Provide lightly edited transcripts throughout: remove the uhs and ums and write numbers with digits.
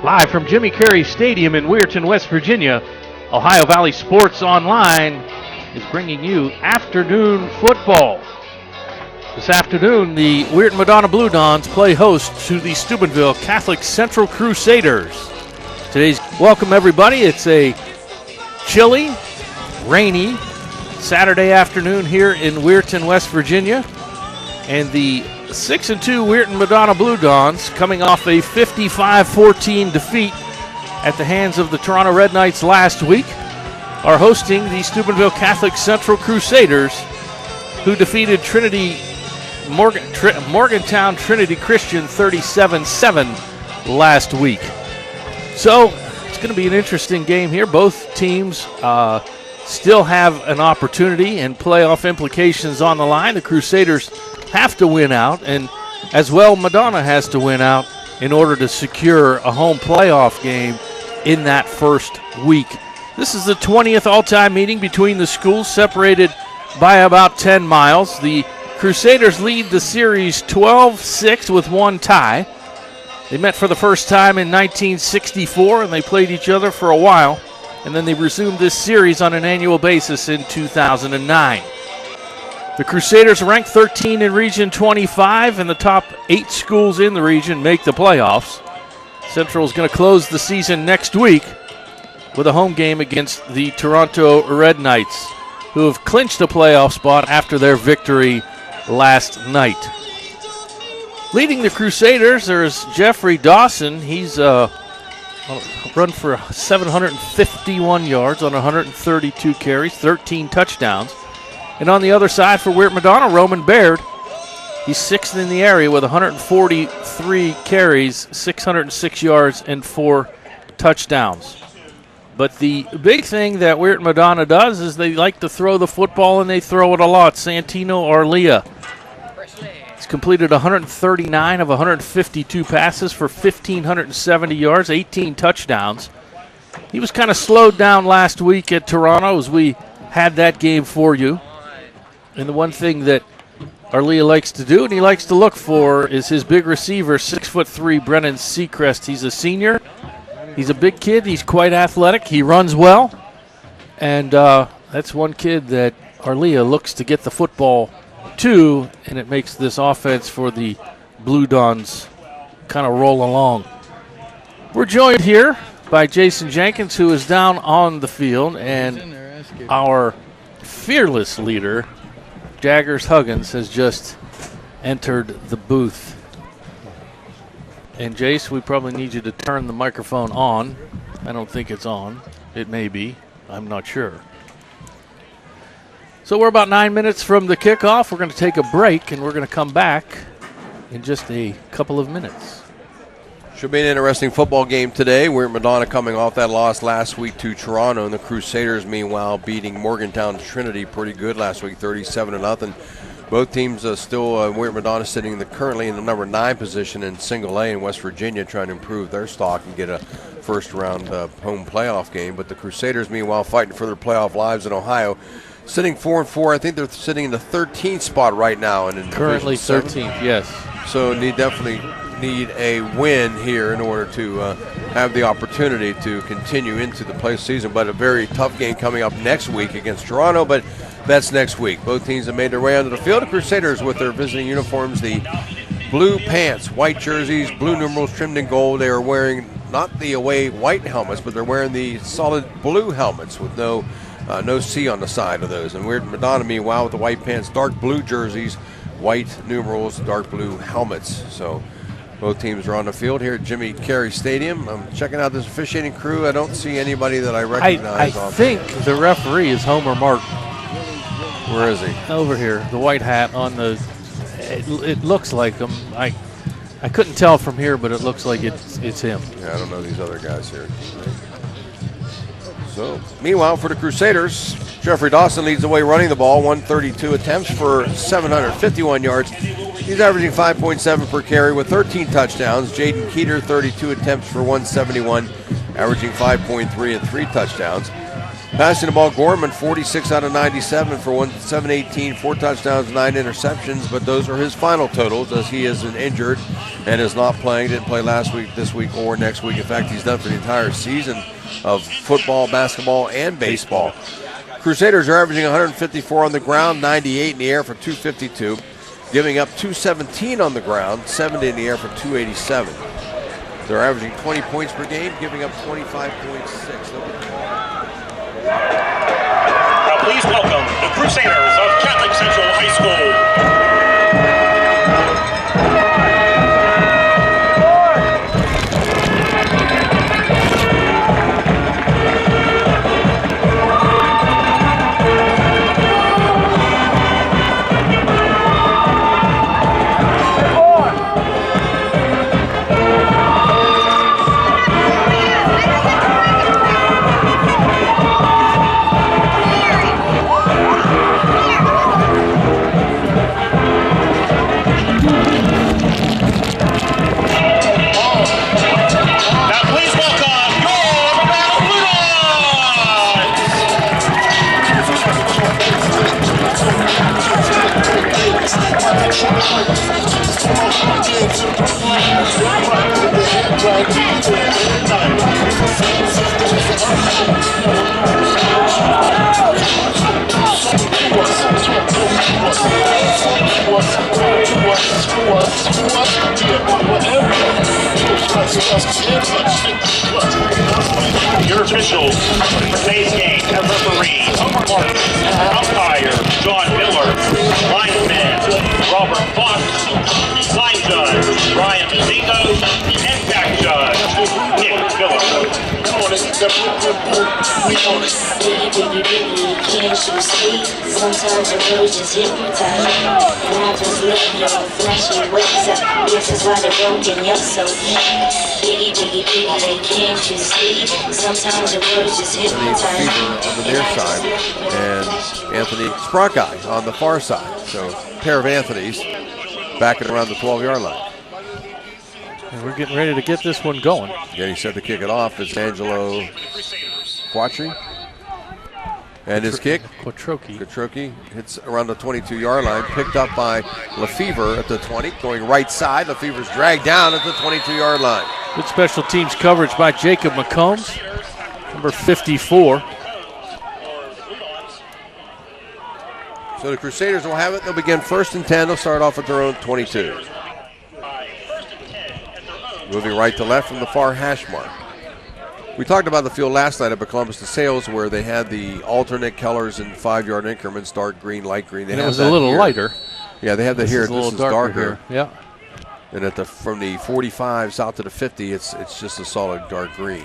Live from Jimmy Carey Stadium in Weirton, West Virginia, Ohio Valley Sports Online is bringing you afternoon football. This afternoon, the Weirton Madonna Blue Dons play host to the Steubenville Catholic Central Crusaders. Today's welcome, everybody. It's a chilly, rainy Saturday afternoon here in Weirton, West Virginia, and the 6-2 Weirton Madonna Blue Dons, coming off a 55-14 defeat at the hands of the Toronto Red Knights last week, are hosting the Steubenville Catholic Central Crusaders, who defeated Morgantown Trinity Christian 37-7 last week. So it's going to be an interesting game here. Both teams still have an opportunity and playoff implications on the line. The Crusaders have to win out, and as well, Madonna has to win out in order to secure a home playoff game in that first week. This is the 20th all-time meeting between the schools, separated by about 10 miles. The Crusaders lead the series 12-6 with one tie. They met for the first time in 1964, and they played each other for a while, and then they resumed this series on an annual basis in 2009. The Crusaders rank 13 in Region 25, and the top 8 schools in the region make the playoffs. Central is going to close the season next week with a home game against the Toronto Red Knights, who have clinched a playoff spot after their victory last night. Leading the Crusaders, there's Jeffrey Dawson. He's run for 751 yards on 132 carries, 13 touchdowns. And on the other side for Weirton Madonna, Roman Baird. He's sixth in the area with 143 carries, 606 yards, and 4 touchdowns. But the big thing that Weirton Madonna does is they like to throw the football, and they throw it a lot. Santino Arlia. He's completed 139 of 152 passes for 1,570 yards, 18 touchdowns. He was kind of slowed down last week at Toronto as we had that game for you. And the one thing that Arlia likes to do and he likes to look for is his big receiver, 6'3", Brennan Seacrest. He's a senior. He's a big kid. He's quite athletic. He runs well. And that's one kid that Arlia looks to get the football to, and it makes this offense for the Blue Dons kind of roll along. We're joined here by Jason Jenkins, who is down on the field, and our fearless leader, Jaggers Huggins, has just entered the booth. And Jace, we probably need you to turn the microphone on. I don't think it's on. It may be. I'm not sure. So we're about 9 minutes from the kickoff. We're going to take a break, and we're going to come back in just a couple of minutes. Should be an interesting football game today. We're Madonna coming off that loss last week to Toronto, and the Crusaders, meanwhile, beating Morgantown Trinity pretty good last week, 37-0. Both teams still, Weirton Madonna sitting currently in the number 9 position in Single A in West Virginia, trying to improve their stock and get a first-round home playoff game. But the Crusaders, meanwhile, fighting for their playoff lives in Ohio, sitting 4-4. I think they're sitting in the 13th spot right now. And currently 13th, yes. So definitely need a win here in order to have the opportunity to continue into the postseason. But a very tough game coming up next week against Toronto, but that's next week. Both teams have made their way onto the field. The Crusaders with their visiting uniforms, the blue pants, white jerseys, blue numerals trimmed in gold. They are wearing not the away white helmets, but they're wearing the solid blue helmets with no C on the side of those. And Weirton Madonna, meanwhile, with the white pants, dark blue jerseys, white numerals, dark blue helmets. So both teams are on the field here at Jimmy Carey Stadium. I'm checking out this officiating crew. I don't see anybody that I recognize. I think the referee is Homer Martin. Where is he? Over here, the white hat on the. It looks like him. I couldn't tell from here, but it looks like it's him. Yeah, I don't know these other guys here. So, meanwhile, for the Crusaders, Jeffrey Dawson leads the way running the ball, 132 attempts for 751 yards. He's averaging 5.7 per carry with 13 touchdowns. Jaden Keeter, 32 attempts for 171, averaging 5.3 and 3 touchdowns. Passing the ball, Gorman, 46 out of 97 for 718, 4 touchdowns, 9 interceptions, but those are his final totals as he is injured and is not playing. Didn't play last week, this week, or next week. In fact, he's done for the entire season of football, basketball, and baseball. Crusaders are averaging 154 on the ground, 98 in the air for 252, giving up 217 on the ground, 70 in the air for 287. They're averaging 20 points per game, giving up 25.6. Now please welcome the Crusaders of Catholic Central High School. Your officials for today's game as referee, umpire John Miller, linesman Robert Fox, line judge Brian Mazzino, and back judge Nick Miller. Sometimes your words just hypnotize me, and I just love your flashy ways. This is why they're broken, you're so biggie, biggie, biggie, can't you see? Sometimes your words just hypnotize me. On the near side, and Anthony Sprocki on the far side. So a pair of Anthony's back at around the 12-yard line. And we're getting ready to get this one going. Getting set to kick it off is Angelo Quattri. And his kick, Quattrochi, hits around the 22-yard line, picked up by Lefevre at the 20, going right side. Lefevre's dragged down at the 22-yard line. Good special teams coverage by Jacob McCombs, number 54. So the Crusaders will have it. They'll begin 1st and 10. They'll start off at their own 22. Moving right to left from the far hash mark. We talked about the field last night at Columbus DeSales where they had the alternate colors in 5-yard increments, dark green, light green. And it was a little lighter. Yeah, they have that here. This is darker. Yeah. And from the 45s out to the 50, it's just a solid dark green.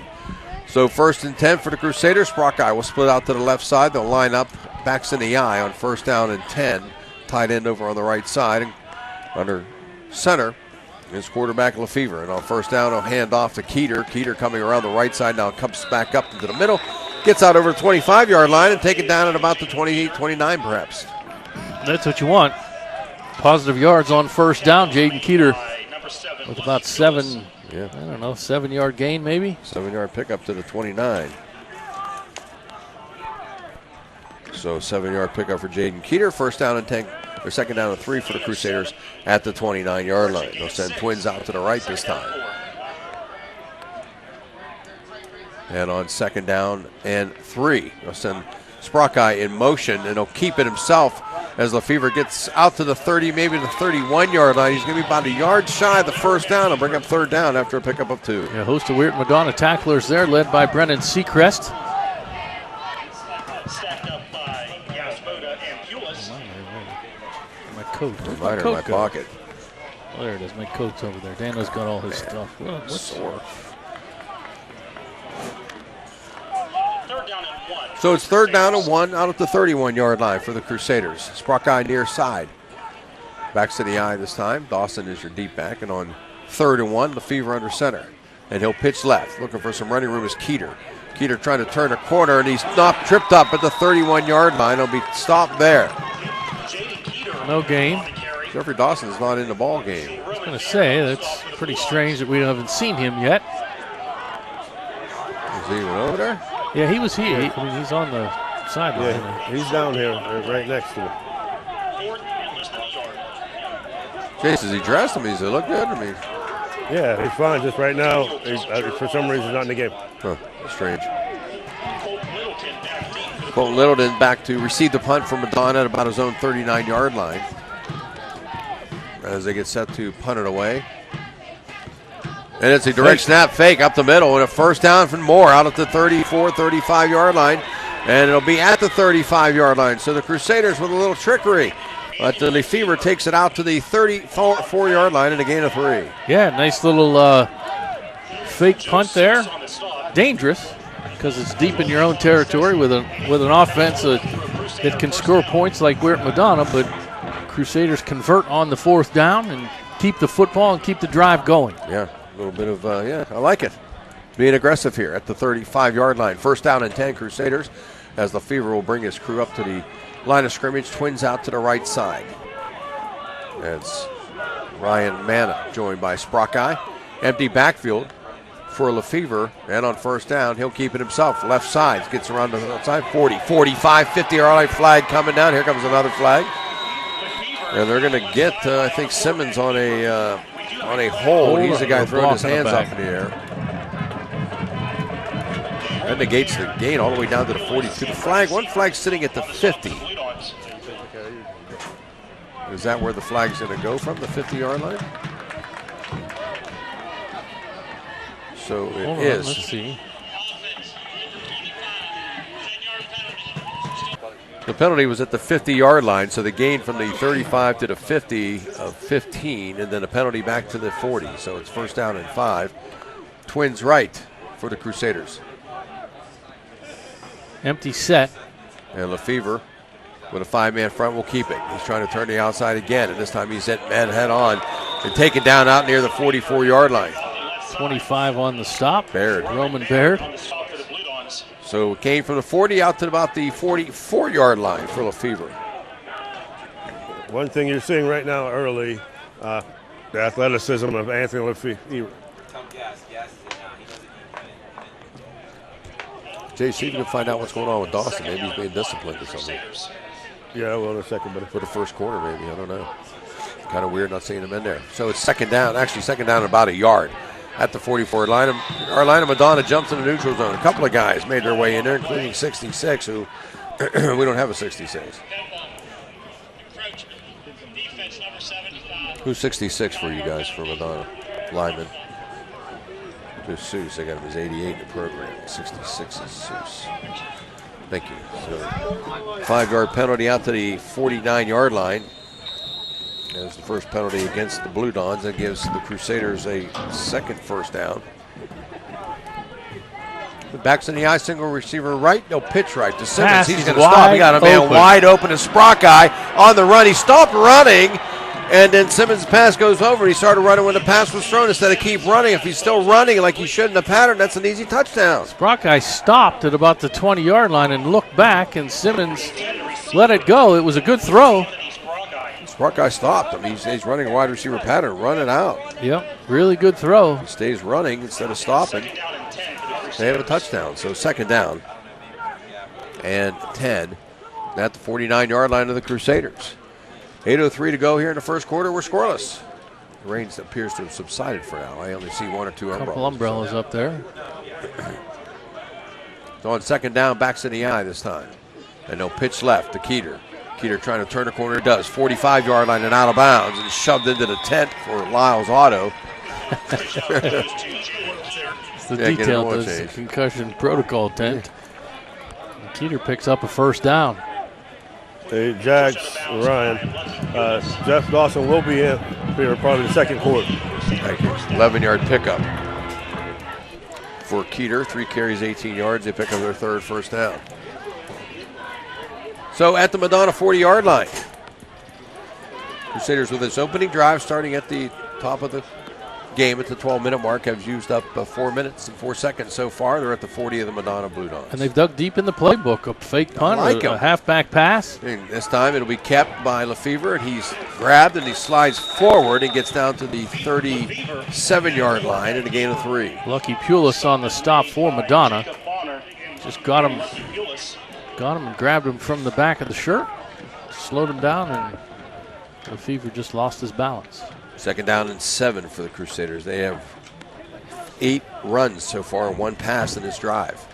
So 1st and 10 for the Crusaders. Sprocki will split out to the left side. They'll line up, backs in the eye on 1st down and 10. Tight end over on the right side. And under center is quarterback Lefevre. And on 1st down, he'll hand off to Keeter. Keeter coming around the right side now, comes back up into the middle. Gets out over the 25-yard line and taken down at about the 28, 29 perhaps. That's what you want. Positive yards on 1st down. Jaden Keeter with about 7-yard gain maybe. 7-yard pickup to the 29. So 7-yard pickup for Jaden Keeter. 1st down and 10, or 2nd down and 3 for the Crusaders at the 29-yard line. They'll send twins out to the right this time. And on 2nd down and 3, they'll send Sprocki in motion, and he'll keep it himself as Lefevre gets out to the 30, maybe the 31-yard line. He's going to be about a yard shy of the 1st down. He'll bring up 3rd down after a pickup of 2. Yeah, a host of weird Madonna tacklers there, led by Brennan Seacrest. Stacked up by Yasboda and Pulis. My coat. Where's Right in my pocket. Oh, there it is. My coat's over there. Dano's got all his stuff. What's Sore. 3rd down and 1. So it's 3rd down and 1 out at the 31-yard line for the Crusaders. Sprocki near side. Backs to the eye this time. Dawson is your deep back. And on 3rd and 1, Lefevre under center. And he'll pitch left. Looking for some running room is Keeter. Keeter trying to turn a corner, and he's not tripped up at the 31-yard line. He'll be stopped there. No gain. Jeffrey Dawson is not in the ball game. I was going to say, that's pretty strange that we haven't seen him yet. Is he even over there? Yeah, he was here. I mean, he's on the sideline. Yeah, he's down here, right next to me. Chase, is he dressed? I mean, does he look good? I mean, Yeah, he's fine. Just right now, for some reason, he's not in the game. huh, strange. Colton Littleton back to receive the punt from Madonna at about his own 39-yard line as they get set to punt it away. And it's a direct snap fake up the middle and a first down from Moore out at the 34, 35-yard line. And it'll be at the 35-yard line. So the Crusaders with a little trickery. But the Lefevre takes it out to the 34-yard line and a gain of 3. Yeah, nice little fake punt there. Dangerous because it's deep in your own territory with an offense that can score points like we're at Madonna. But Crusaders convert on the 4th down and keep the football and keep the drive going. Yeah, a little bit of, I like it. Being aggressive here at the 35-yard line. First down and 10 Crusaders as Lefevre will bring his crew up to the line of scrimmage. Twins out to the right side. That's Ryan Manna joined by Sprockeye. Empty backfield for Lefevre. And on first down, he'll keep it himself. Left side, gets around the left side. 40, 45, 50-yard line flag coming down. Here comes another flag. And they're going to get, I think, Simmons on a hold. He's the guy throwing his hands up in the air. That negates the gain all the way down to the 42. The flag, one flag sitting at the 50. Is that where the flag's going to go from, the 50-yard line? So it is. Let's see. The penalty was at the 50-yard line, so the gain from the 35 to the 50 of 15, and then a penalty back to the 40. So it's first down and 5. Twins right for the Crusaders. Empty set. And Lefevre with a 5-man front will keep it. He's trying to turn the outside again, and this time he's hit man head on and taken down out near the 44-yard line. 25 on the stop. Baird. Roman Baird. So it came from the 40 out to about the 44-yard line for Lefevre. One thing you're seeing right now early, the athleticism of Anthony Lefevre. Jay, see if you can find out what's going on with Dawson. Maybe he's being disciplined or something. Yeah, well, in a second, but For the first quarter, maybe. I don't know. Kind of weird not seeing him in there. So it's second down. Actually, second down about a yard at the 44 line. Our line of Madonna jumps in the neutral zone. A couple of guys made their way in there, including 66, who we don't have a 66. Who's 66 for you guys for Madonna? Lyman. Just Seuss. I got him as 88 in the program. 66 is Seuss. Thank you. So 5-yard penalty out to the 49-yard line. As the first penalty against the Blue Dons. That gives the Crusaders a second first down. Backs in the eye, single receiver right, no pitch right to Simmons. Pass He's is going to stop. He got a man open. wide open. And Sprockeye on the run. He stopped running, and then Simmons' pass goes over. He started running when the pass was thrown instead of keep running. If he's still running like he should in the pattern, that's an easy touchdown. Sprockeye stopped at about the 20-yard line and looked back, and Simmons let it go. It was a good throw. Sprockeye stopped. I mean, he's running a wide receiver pattern, running out. Yep, really good throw. He stays running instead of stopping. They have a touchdown, so second down and 10 at the 49-yard line of the Crusaders. 8:03 to go here in the first quarter. We're scoreless. The rain appears to have subsided for now. I only see one or two umbrellas. Couple umbrellas up there. So on second down, backs in the eye this time. And no pitch left to Keeter. Keeter trying to turn the corner, does. 45-yard line and out of bounds and shoved into the tent for Lyles Auto. It's the detail of the concussion protocol tent. Keeter picks up a first down. Hey, Jags, Ryan, Jeff Dawson will be in here probably the second quarter. Thank you. 11-yard pickup for Keeter. 3 carries, 18 yards. They pick up their third first down. So at the Madonna 40-yard line. Crusaders with this opening drive starting at the top of the game at the 12-minute mark have used up 4 minutes and 4 seconds so far. They're at the 40 of the Madonna Blue Dons. And they've dug deep in the playbook. A fake punt, a halfback pass. And this time it'll be kept by Lefevre, and he's grabbed and he slides forward and gets down to the 37-yard line and a gain of 3. Lucky Pulis on the stop for Madonna. Just got him and grabbed him from the back of the shirt, slowed him down, and Lefevre just lost his balance. 2nd down and 7 for the Crusaders. They have 8 runs so far and 1 pass in this drive.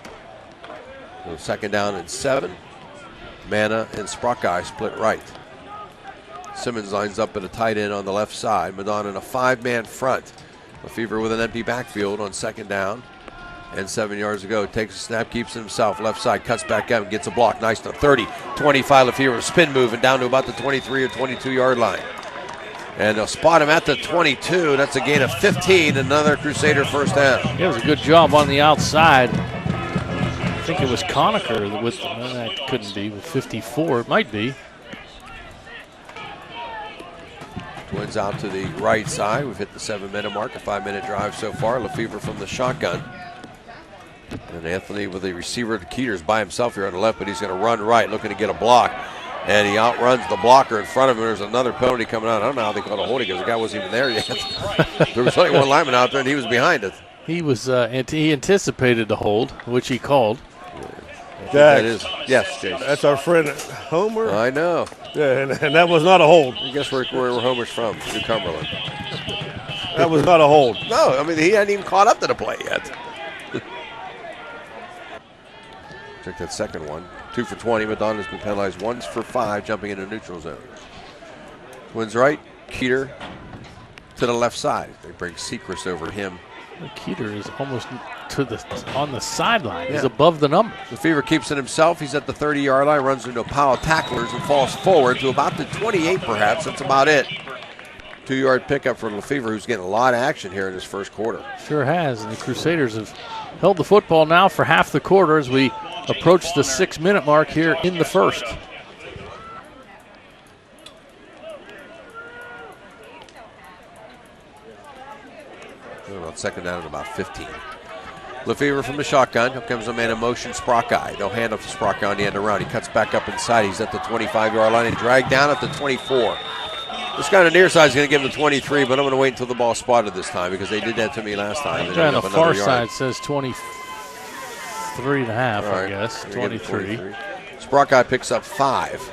So 2nd down and 7. Mana and Sprockeye split right. Simmons lines up at a tight end on the left side. Madonna in a 5-man front. Lefevre with an empty backfield on 2nd down and 7 yards to go. Takes a snap, keeps it himself. Left side, cuts back out and gets a block. Nice to 30, 25. Lefevre spin move and down to about the 23 or 22 yard line. And they'll spot him at the 22. That's a gain of 15. Another Crusader first down. It was a good job on the outside. I think it was Conacher with, that couldn't be, with 54. It might be. Twins out to the right side. We've hit the 7-minute mark, a 5-minute drive so far. Lefevre from the shotgun. And Anthony with the receiver. Keeter's by himself here on the left, but he's going to run right, looking to get a block. And he outruns the blocker in front of him. There's another penalty coming out. I don't know how they called a holding because the guy wasn't even there yet. There was only one lineman out there, and he was behind it. He was. He anticipated the hold, which he called. That is, yes, Jason. That's our friend Homer. I know. Yeah, and that was not a hold. I guess where Homer's from, New Cumberland. That was not a hold. No, I mean, he hadn't even caught up to the play yet. Check that second one. 2 for 20. Madonna's been penalized. 1 for 5, jumping into neutral zone. Twins right. Keeter to the left side. They bring Sechrist over him. Keeter is almost on the sideline. Yeah. He's above the number. Lefevre keeps it himself. He's at the 30-yard line, runs into a pile of tacklers and falls forward to about the 28 perhaps. That's about it. 2-yard pickup for Lefevre, who's getting a lot of action here in this first quarter. Sure has, and the Crusaders have held the football now for half the quarter as we approach the 6-minute mark here in the first. About 2nd down and about 15. Lefevre from the shotgun. Here comes a man in motion, Sprockeye. They'll hand off to Sprockeye on the end around. He cuts back up inside. He's at the 25-yard line and dragged down at the 24. This guy on the near side is going to give him the 23, but I'm going to wait until the ball's spotted this time because they did that to me last time. The guy on the far side says 23 and a half, right, I guess. 23. Sprockeye picks up 5.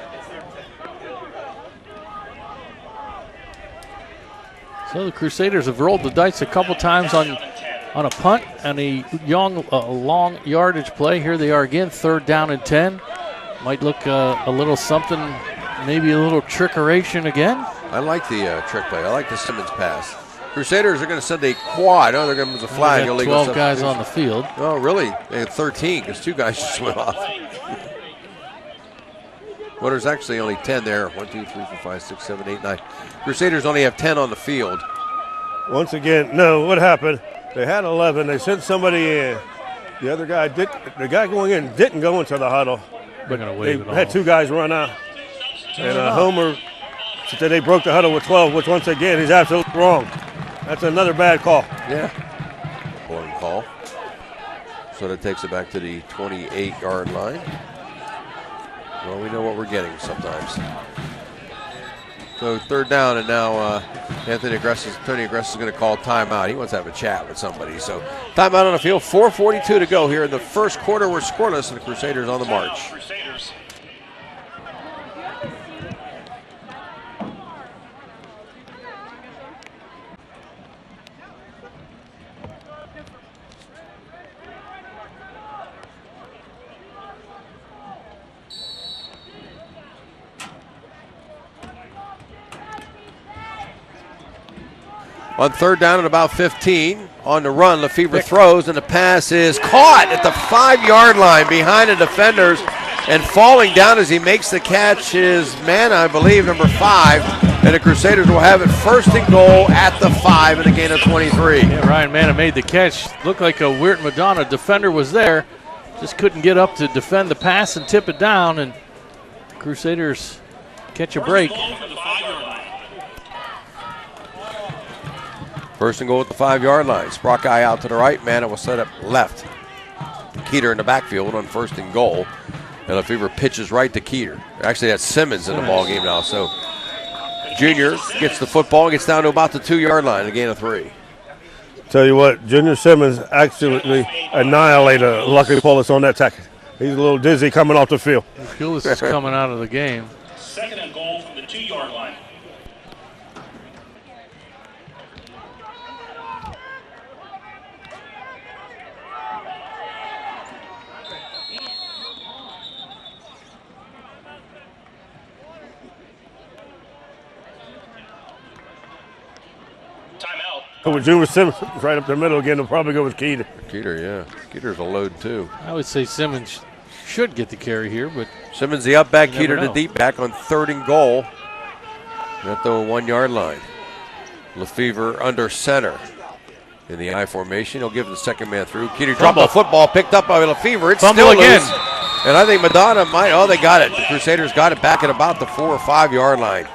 So the Crusaders have rolled the dice a couple times on a punt and a long yardage play. Here they are again, 3rd down and 10. Might look a little something, maybe a little trickeration again. I like the trick play. I like the Simmons pass. Crusaders are going to send a quad. Oh, they're going to use a flag. They got 12 guys on the field. Oh, really? They had 13 because 2 guys just went off. Well, there's actually only 10 there. 1, 2, 3, 4, 5, 6, 7, 8, 9. Crusaders only have 10 on the field. Once again, no, what happened? They had 11. They sent somebody in. The other guy did. The guy going in didn't go into the huddle. But they had 2 guys run out. And Homer said they broke the huddle with 12, which once again, he's absolutely wrong. That's another bad call. Yeah. Boring call. So that takes it back to the 28-yard line. Well, we know what we're getting sometimes. So 3rd down, and now Tony Agresta is going to call timeout. He wants to have a chat with somebody. So timeout on the field. 4:42 to go here in the first quarter. We're scoreless, and the Crusaders on the march. On 3rd down at about 15, on the run, Lefevre throws, and the pass is caught at the 5-yard line behind the defenders, and falling down as he makes the catch is Mana, I believe, number 5, and the Crusaders will have it 1st and goal at the 5 and a gain of 23. Yeah, Ryan Mana made the catch. Looked like a weird Madonna defender was there, just couldn't get up to defend the pass and tip it down, and the Crusaders catch a break. 1st and goal at the 5-yard line. Sprockeye out to the right. Mana will set up left. Keeter in the backfield on 1st and goal. And Lefevre pitches right to Keeter. Actually, that's Simmons in the ball game now. So Junior gets the football and gets down to about the 2-yard line, a gain of 3. Tell you what, Junior Simmons actually annihilated Lucky Polis on that tackle. He's a little dizzy coming off the field. Pulis is coming out of the game. Second and goal from the 2-yard line. Timeout. With Junior Simmons right up the middle again, they'll probably go with Keeter. Keeter, yeah. Keeter's a load, too. I would say Simmons should get the carry here, but Simmons the up back, Keeter know. the deep back on 3rd and goal at the 1-yard line. Lefevre under center in the I formation. He'll give the second man through. Keeter dropped the football, picked up by Lefevre. It's Fumble still again. loose. And I think Madonna might, they got it. The Crusaders got it back at about the 4 or 5 yard line.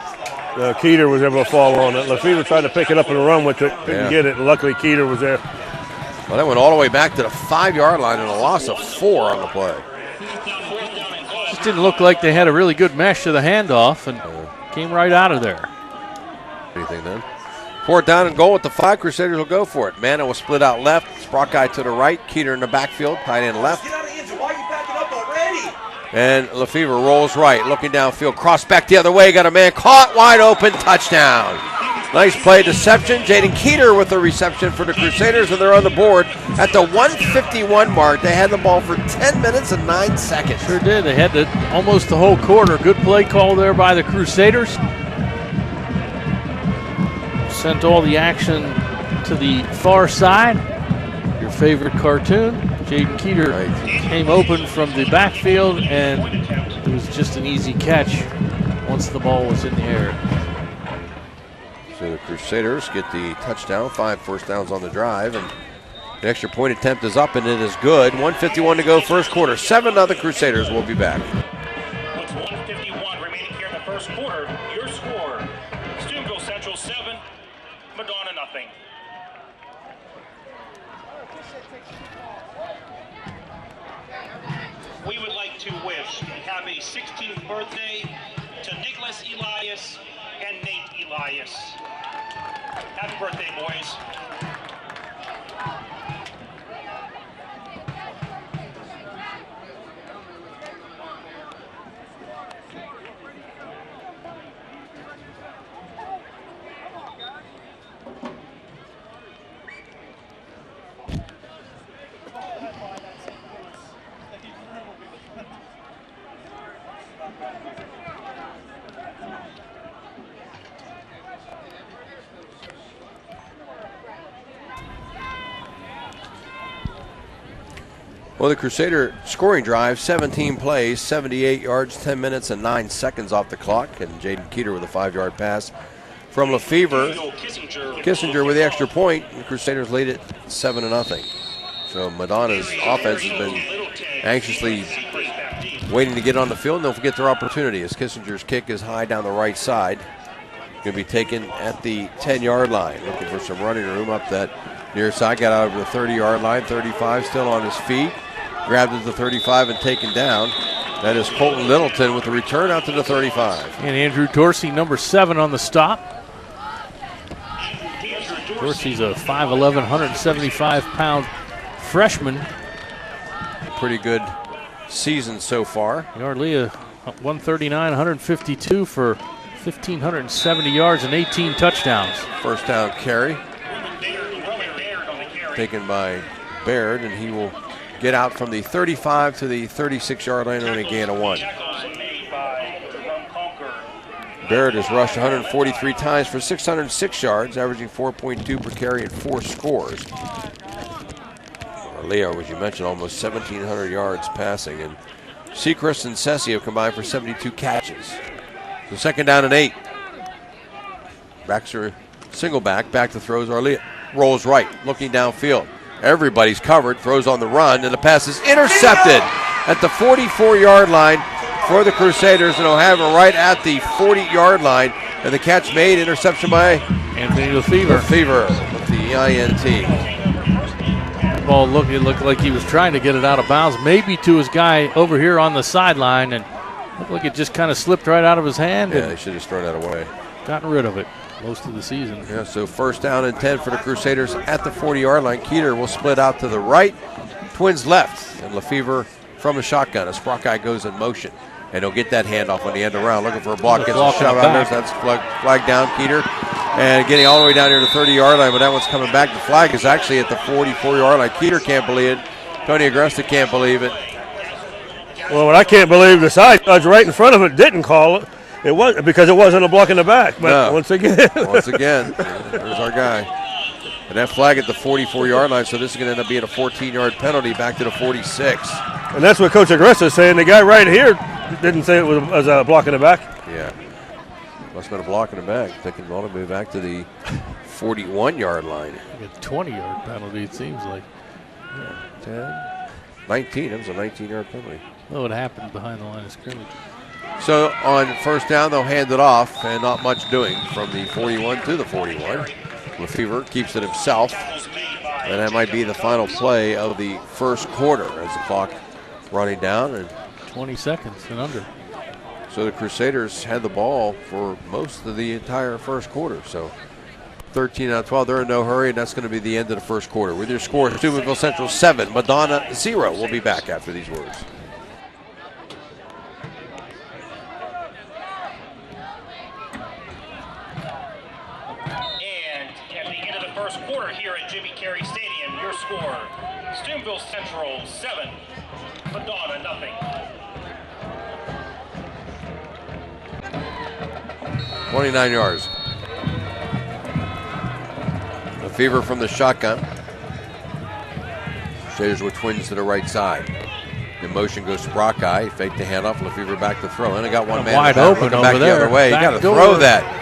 Keeter was able to fall on it. Lefevre tried to pick it up and run with it. Couldn't get it. And luckily, Keeter was there. Well, that went all the way back to the 5 yard line and a loss of 4 on the play. just didn't look like they had a really good mesh of the handoff and came right out of there. Anything then? 4th down and goal at the 5. Crusaders will go for it. Manna will split out left. Sprockeye to the right. Keeter in the backfield. Tight end left. And Lefevre rolls right, looking downfield, cross back the other way, got a man caught, wide open, touchdown. Nice play, deception. Jaden Keeter with the reception for the Crusaders, and they're on the board at the 1:51 mark. They had the ball for 10 minutes and 9 seconds. Sure did. They had almost the whole quarter. Good play call there by the Crusaders. Sent all the action to the far side. Your favorite cartoon. Jaden Keeter came open from the backfield, and it was just an easy catch once the ball was in the air. So the Crusaders get the touchdown, 5 first downs on the drive, and the extra point attempt is up, and it is good. 1:51 to go, first quarter. 7-0 Crusaders. We'll be back. With 1:51 remaining here in the first quarter, your score: Steubenville Central 7, Madonna nothing. We would like to wish happy 16th birthday to Nicholas Elias and Nate Elias. Happy birthday, boys. Well, the Crusader scoring drive, 17 plays, 78 yards, 10 minutes and 9 seconds off the clock. And Jaden Keeter with a 5-yard pass from Lefevre. Kissinger with the extra point. The Crusaders lead it 7-0. So Madonna's offense has been anxiously waiting to get on the field, and they'll forget their opportunity as Kissinger's kick is high down the right side. Going to be taken at the 10-yard line. Looking for some running room up that near side. Got out over the 30-yard line. 35 still on his feet. Grabbed at the 35 and taken down. That is Colton Littleton with the return out to the 35. And Andrew Dorsey, number 7 on the stop. Dorsey's a 5'11", 175-pound freshman. Pretty good season so far. Yardley, 139, 152 for 1,570 yards and 18 touchdowns. First down carry. Taken by Baird, and he will get out from the 35 to the 36-yard line on a gain of 1. Baird has rushed 143 times for 606 yards, averaging 4.2 per carry and 4 scores. Leo, as you mentioned, almost 1,700 yards passing, and Sechrist and Sessi have combined for 72 catches. So 2nd down and 8. Baxter single back to throws. Arlea rolls right, looking downfield. Everybody's covered, throws on the run, and the pass is intercepted at the 44-yard line for the Crusaders, and he'll have it right at the 40-yard line. And the catch made, interception by Anthony Lefevre. Lefevre with the INT. The ball looked like he was trying to get it out of bounds, maybe to his guy over here on the sideline, and looked like it just kind of slipped right out of his hand. Yeah, they should have thrown that away. Gotten rid of it. most of the season. Yeah, so first down and 10 for the Crusaders at the 40-yard line. Keeter will split out to the right, Twins left, and Lefevre from the shotgun. A Sprockeye goes in motion, and he'll get that handoff on the end around, looking for a block. Gets a shot on there. That's flag down, Keeter. And getting all the way down here to the 30-yard line, but that one's coming back. The flag is actually at the 44-yard line. Keeter can't believe it. Tony Agresta can't believe it. Well, what I can't believe, the side judge right in front of it didn't call it. It was because it wasn't a block in the back. But no. once again, there's our guy. And that flag at the 44-yard line, so this is going to end up being a 14-yard penalty back to the 46. And that's what Coach Agresta is saying. The guy right here didn't say it was a block in the back. Yeah. Must have been a block in the back. Thinking well to move back to the 41-yard line. Like a 20-yard penalty, it seems like. Yeah. 10, 19. It was a 19-yard penalty. Well, it happened behind the line of scrimmage. So on first down, they'll hand it off, and not much doing from the 41 to the 41. Lefevre keeps it himself, and that might be the final play of the first quarter as the clock running down. And 20 seconds and under. So the Crusaders had the ball for most of the entire first quarter. So 13 out of 12, they're in no hurry, and that's going to be the end of the first quarter. With your score, Steubenville Central 7, Madonna 0. We'll be back after these words. Quarter here at Jimmy Carey Stadium. Your score, Steubenville Central 7, Madonna nothing. 29 yards. Lefevre from the shotgun. Crusaders with Twins to the right side. In motion goes Sprockeye. Fake the handoff. Lefevre back to throw. And they got one man wide open over back there. The other way. You got to throw that.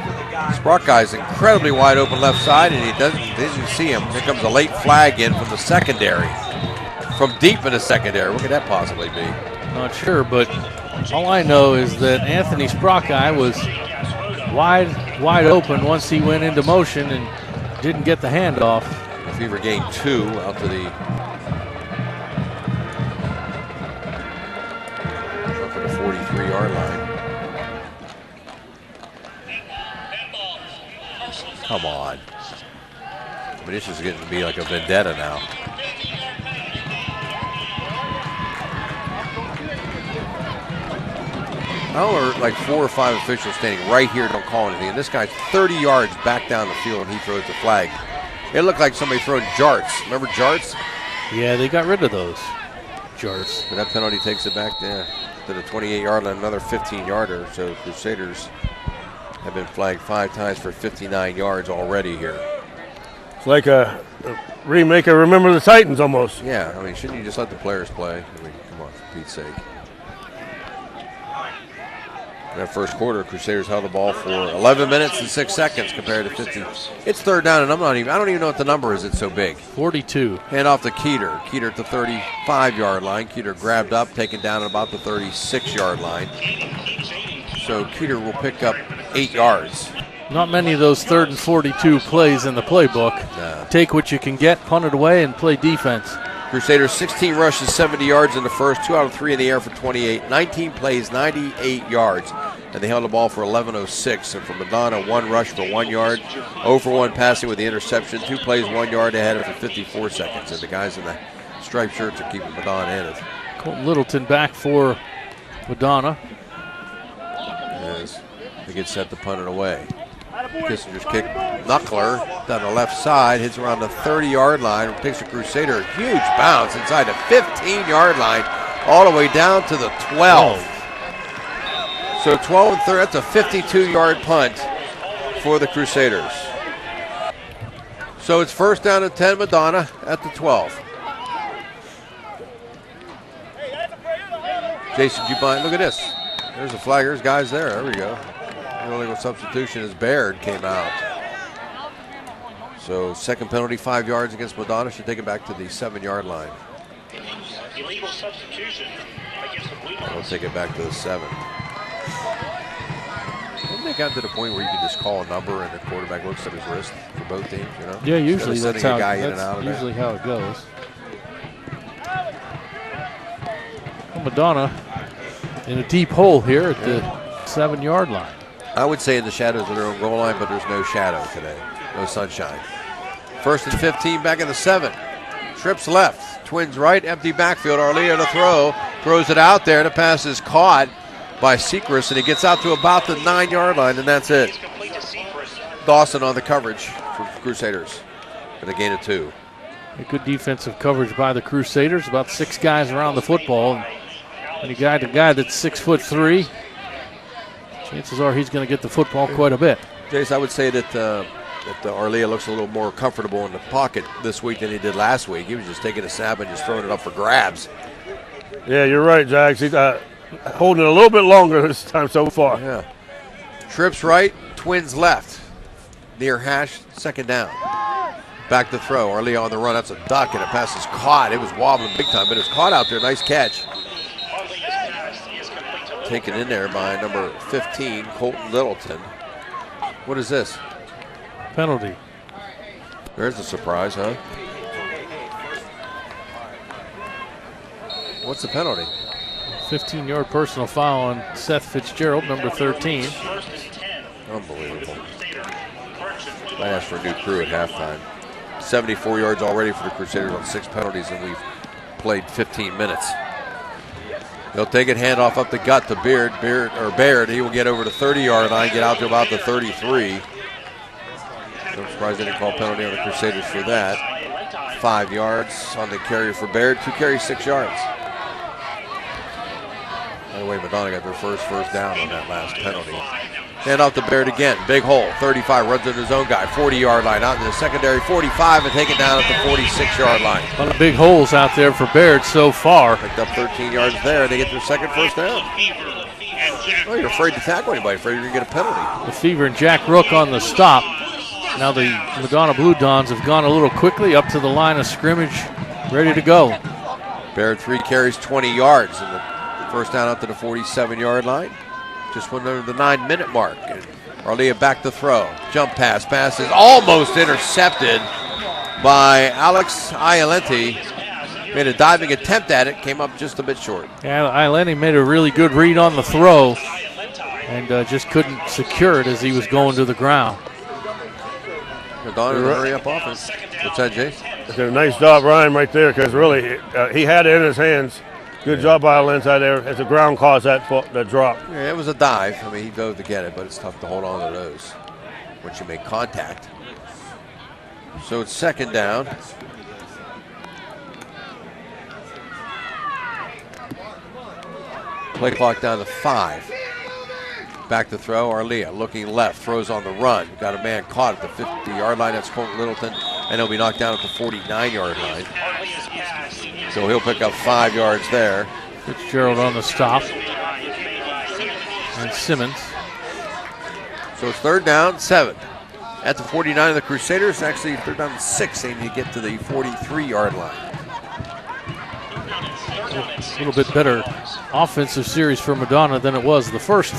Sprockeye incredibly wide open left side, and he doesn't see him. Here comes a late flag in from the secondary. From deep in the secondary. What could that possibly be? Not sure, but all I know is that Anthony Sprockeye was wide open once he went into motion and didn't get the handoff. Lefevre gained 2 out to the 43-yard line. Come on. I mean, this is getting to be like a vendetta now. Now there are like 4 or 5 officials standing right here, don't call anything. And this guy's 30 yards back down the field and he throws the flag. It looked like somebody throwing jarts. Remember jarts? Yeah, they got rid of those jarts. But that penalty takes it back there to the 28-yard line, another 15-yarder. So Crusaders have been flagged 5 times for 59 yards already here. It's like a remake of Remember the Titans almost. Yeah, I mean, shouldn't you just let the players play? I mean, come on, for Pete's sake. In that first quarter, Crusaders held the ball for 11 minutes and 6 seconds compared to 50. It's third down, and I don't even know what the number is. It's so big. 42. Hand off to Keeter. Keeter at the 35-yard line. Keeter grabbed up, taken down at about the 36-yard line. So Keeter will pick up 8 yards. Not many of those 3rd and 42 plays in the playbook. No. Take what you can get, punt it away, and play defense. Crusaders 16 rushes, 70 yards in the first, 2 out of 3 in the air for 28, 19 plays, 98 yards, and they held the ball for 11:06. And for Madonna, 1 rush for 1 yard, 0 for 1 passing with the interception, 2 plays, 1 yard ahead for 54 seconds. And the guys in the striped shirts are keeping Madonna in it. Colton Littleton back for Madonna. As they get set to punt it away. Kissinger's kick, knuckler down the left side, hits around the 30-yard line, takes a Crusader a huge bounce inside the 15-yard line, all the way down to the 12. So 12 and 3, that's a 52-yard punt for the Crusaders. So it's first down and 10, Madonna at the 12. Jason Dubine, look at this. There's the flag, there's guys there, there we go. The only substitution is Baird came out. So second penalty, 5 yards against Madonna. Should take it back to the 7-yard line. Illegal substitution against the Blue Jays. We'll take it back to the 7. Haven't they gotten to the point where you can just call a number and the quarterback looks at his wrist for both teams, you know? Yeah, usually Instead of that's sending how, a guy in and out of usually there. how it goes. Well, Madonna in a deep hole here at the 7-yard line. I would say in the shadows of their own goal line, but there's no shadow today. No sunshine. 1st and 15, back in the 7. Trips left, Twins right, empty backfield. Arlia to throw, throws it out there. The pass is caught by Sechrist, and he gets out to about the 9-yard line, and that's it. Dawson on the coverage for Crusaders for the gain of 2. A good defensive coverage by the Crusaders. About 6 guys around the football. And you got a guy that's 6'3", chances are he's going to get the football quite a bit. Jace, I would say that Arlia looks a little more comfortable in the pocket this week than he did last week. He was just taking a snap and just throwing it up for grabs. Yeah, you're right, Jax. He's holding it a little bit longer this time so far. Yeah. Trips right, Twins left. Near hash, 2nd down. Back to throw. Arlia on the run. That's a duck, and the pass is caught. It was wobbling big time, but it was caught out there. Nice catch. Taken in there by number 15, Colton Littleton. What is this? Penalty. There's a surprise, huh? What's the penalty? 15-yard personal foul on Seth Fitzgerald, number 13. Unbelievable. I asked for a new crew at halftime. 74 yards already for the Crusaders on 6 penalties, and we've played 15 minutes. They'll take it, handoff up the gut to Baird. He will get over the 30-yard line, get out to about the 33. I'm surprised they didn't call penalty on the Crusaders for that. 5 yards on the carry for Baird. 2 carries, 6 yards. By the way, Madonna got their first down on that last penalty. Hand off to Baird again. Big hole. 35 runs into his own guy. 40-yard line out in the secondary. 45 and take it down at the 46-yard line. A lot of big holes out there for Baird so far. Picked up 13 yards there. They get their second first down. Oh, you're afraid to tackle anybody. Afraid you're going to get a penalty. The Fever and Jack Rook on the stop. Now the Madonna Blue Dons have gone a little quickly up to the line of scrimmage, ready to go. Baird 3 carries, 20 yards, and the first down up to the 47-yard line. Just went under the 9-minute mark. And Arlia back to throw. Jump pass. Pass is almost intercepted by Alex Iolenti. Made a diving attempt at it. Came up just a bit short. Yeah, Iolenti made a really good read on the throw and just couldn't secure it as he was going to the ground. Madonna, hurry up offense. What's that, Jace? It's a nice job, Ryan, right there, because really he had it in his hands. Good job by Lentz out there as the ground caused that drop. Yeah, it was a dive. I mean, he dove to get it, but it's tough to hold on to those once you make contact. So it's 2nd down. Play clock down to 5. Back to throw. Arlia looking left, throws on the run. Got a man caught at the 50-yard line. That's Colton Littleton, and he'll be knocked down at the 49-yard line. So he'll pick up 5 yards there. Fitzgerald on the stop. And Simmons. So it's 3rd down, 7. At the 49 of the Crusaders, actually 3rd down, 6, and you get to the 43-yard line. A little bit better offensive series for Madonna than it was the first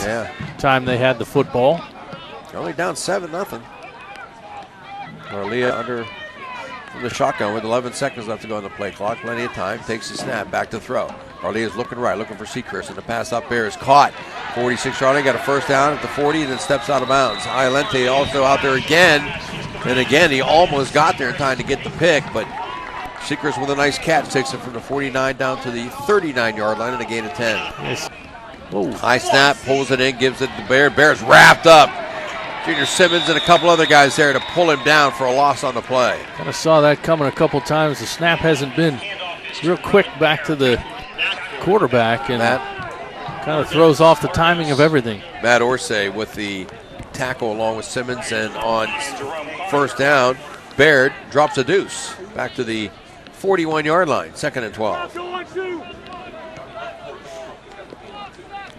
time they had the football. Only down 7-0. Arlia under from the shotgun with 11 seconds left to go on the play clock. Plenty of time. Takes the snap. Back to throw. Arlia's looking right, looking for Sechrist, and the pass up there is caught. 46-yard line, got a first down at the 40, and then steps out of bounds. Iolenti also out there again. And again, he almost got there in time to get the pick, but Sechrist with a nice catch takes it from the 49 down to the 39-yard line and a gain of 10. Yes. High snap, pulls it in, gives it to Baird. Baird's wrapped up. Junior Simmons and a couple other guys there to pull him down for a loss on the play. Kind of saw that coming a couple times. The snap hasn't been real quick back to the quarterback, and that kind of throws off the timing of everything. Matt Orsay with the tackle along with Simmons, and on first down, Baird drops a deuce back to the 41-yard line, 2nd and 12.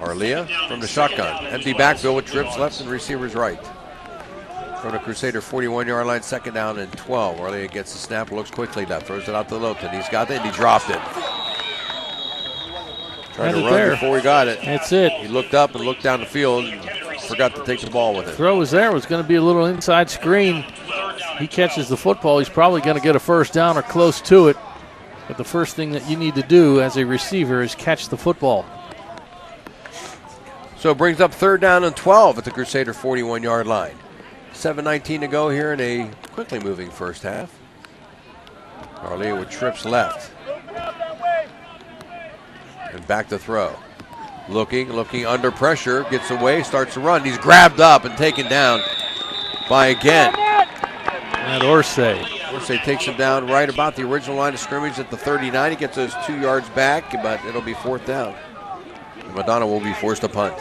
Arlia from the shotgun. Empty backfield with trips left and receivers right. From the Crusader 41-yard line, 2nd down and 12. Arlia gets the snap, looks quickly left, throws it out to Littleton. He's got it and he dropped it. Trying to run before he got it. That's it. He looked up and looked down the field and forgot to take the ball with it. Throw was there. It was going to be a little inside screen. He catches the football. He's probably going to get a first down or close to it. But the first thing that you need to do as a receiver is catch the football. So it brings up 3rd down and 12 at the Crusader 41-yard line. 7:19 to go here in a quickly moving first half. Arlia with trips left. And back to throw. Looking under pressure, gets away, starts to run. He's grabbed up and taken down by again. And Orsay takes him down right about the original line of scrimmage at the 39. He gets those 2 yards back, but it'll be 4th down. Madonna will be forced to punt.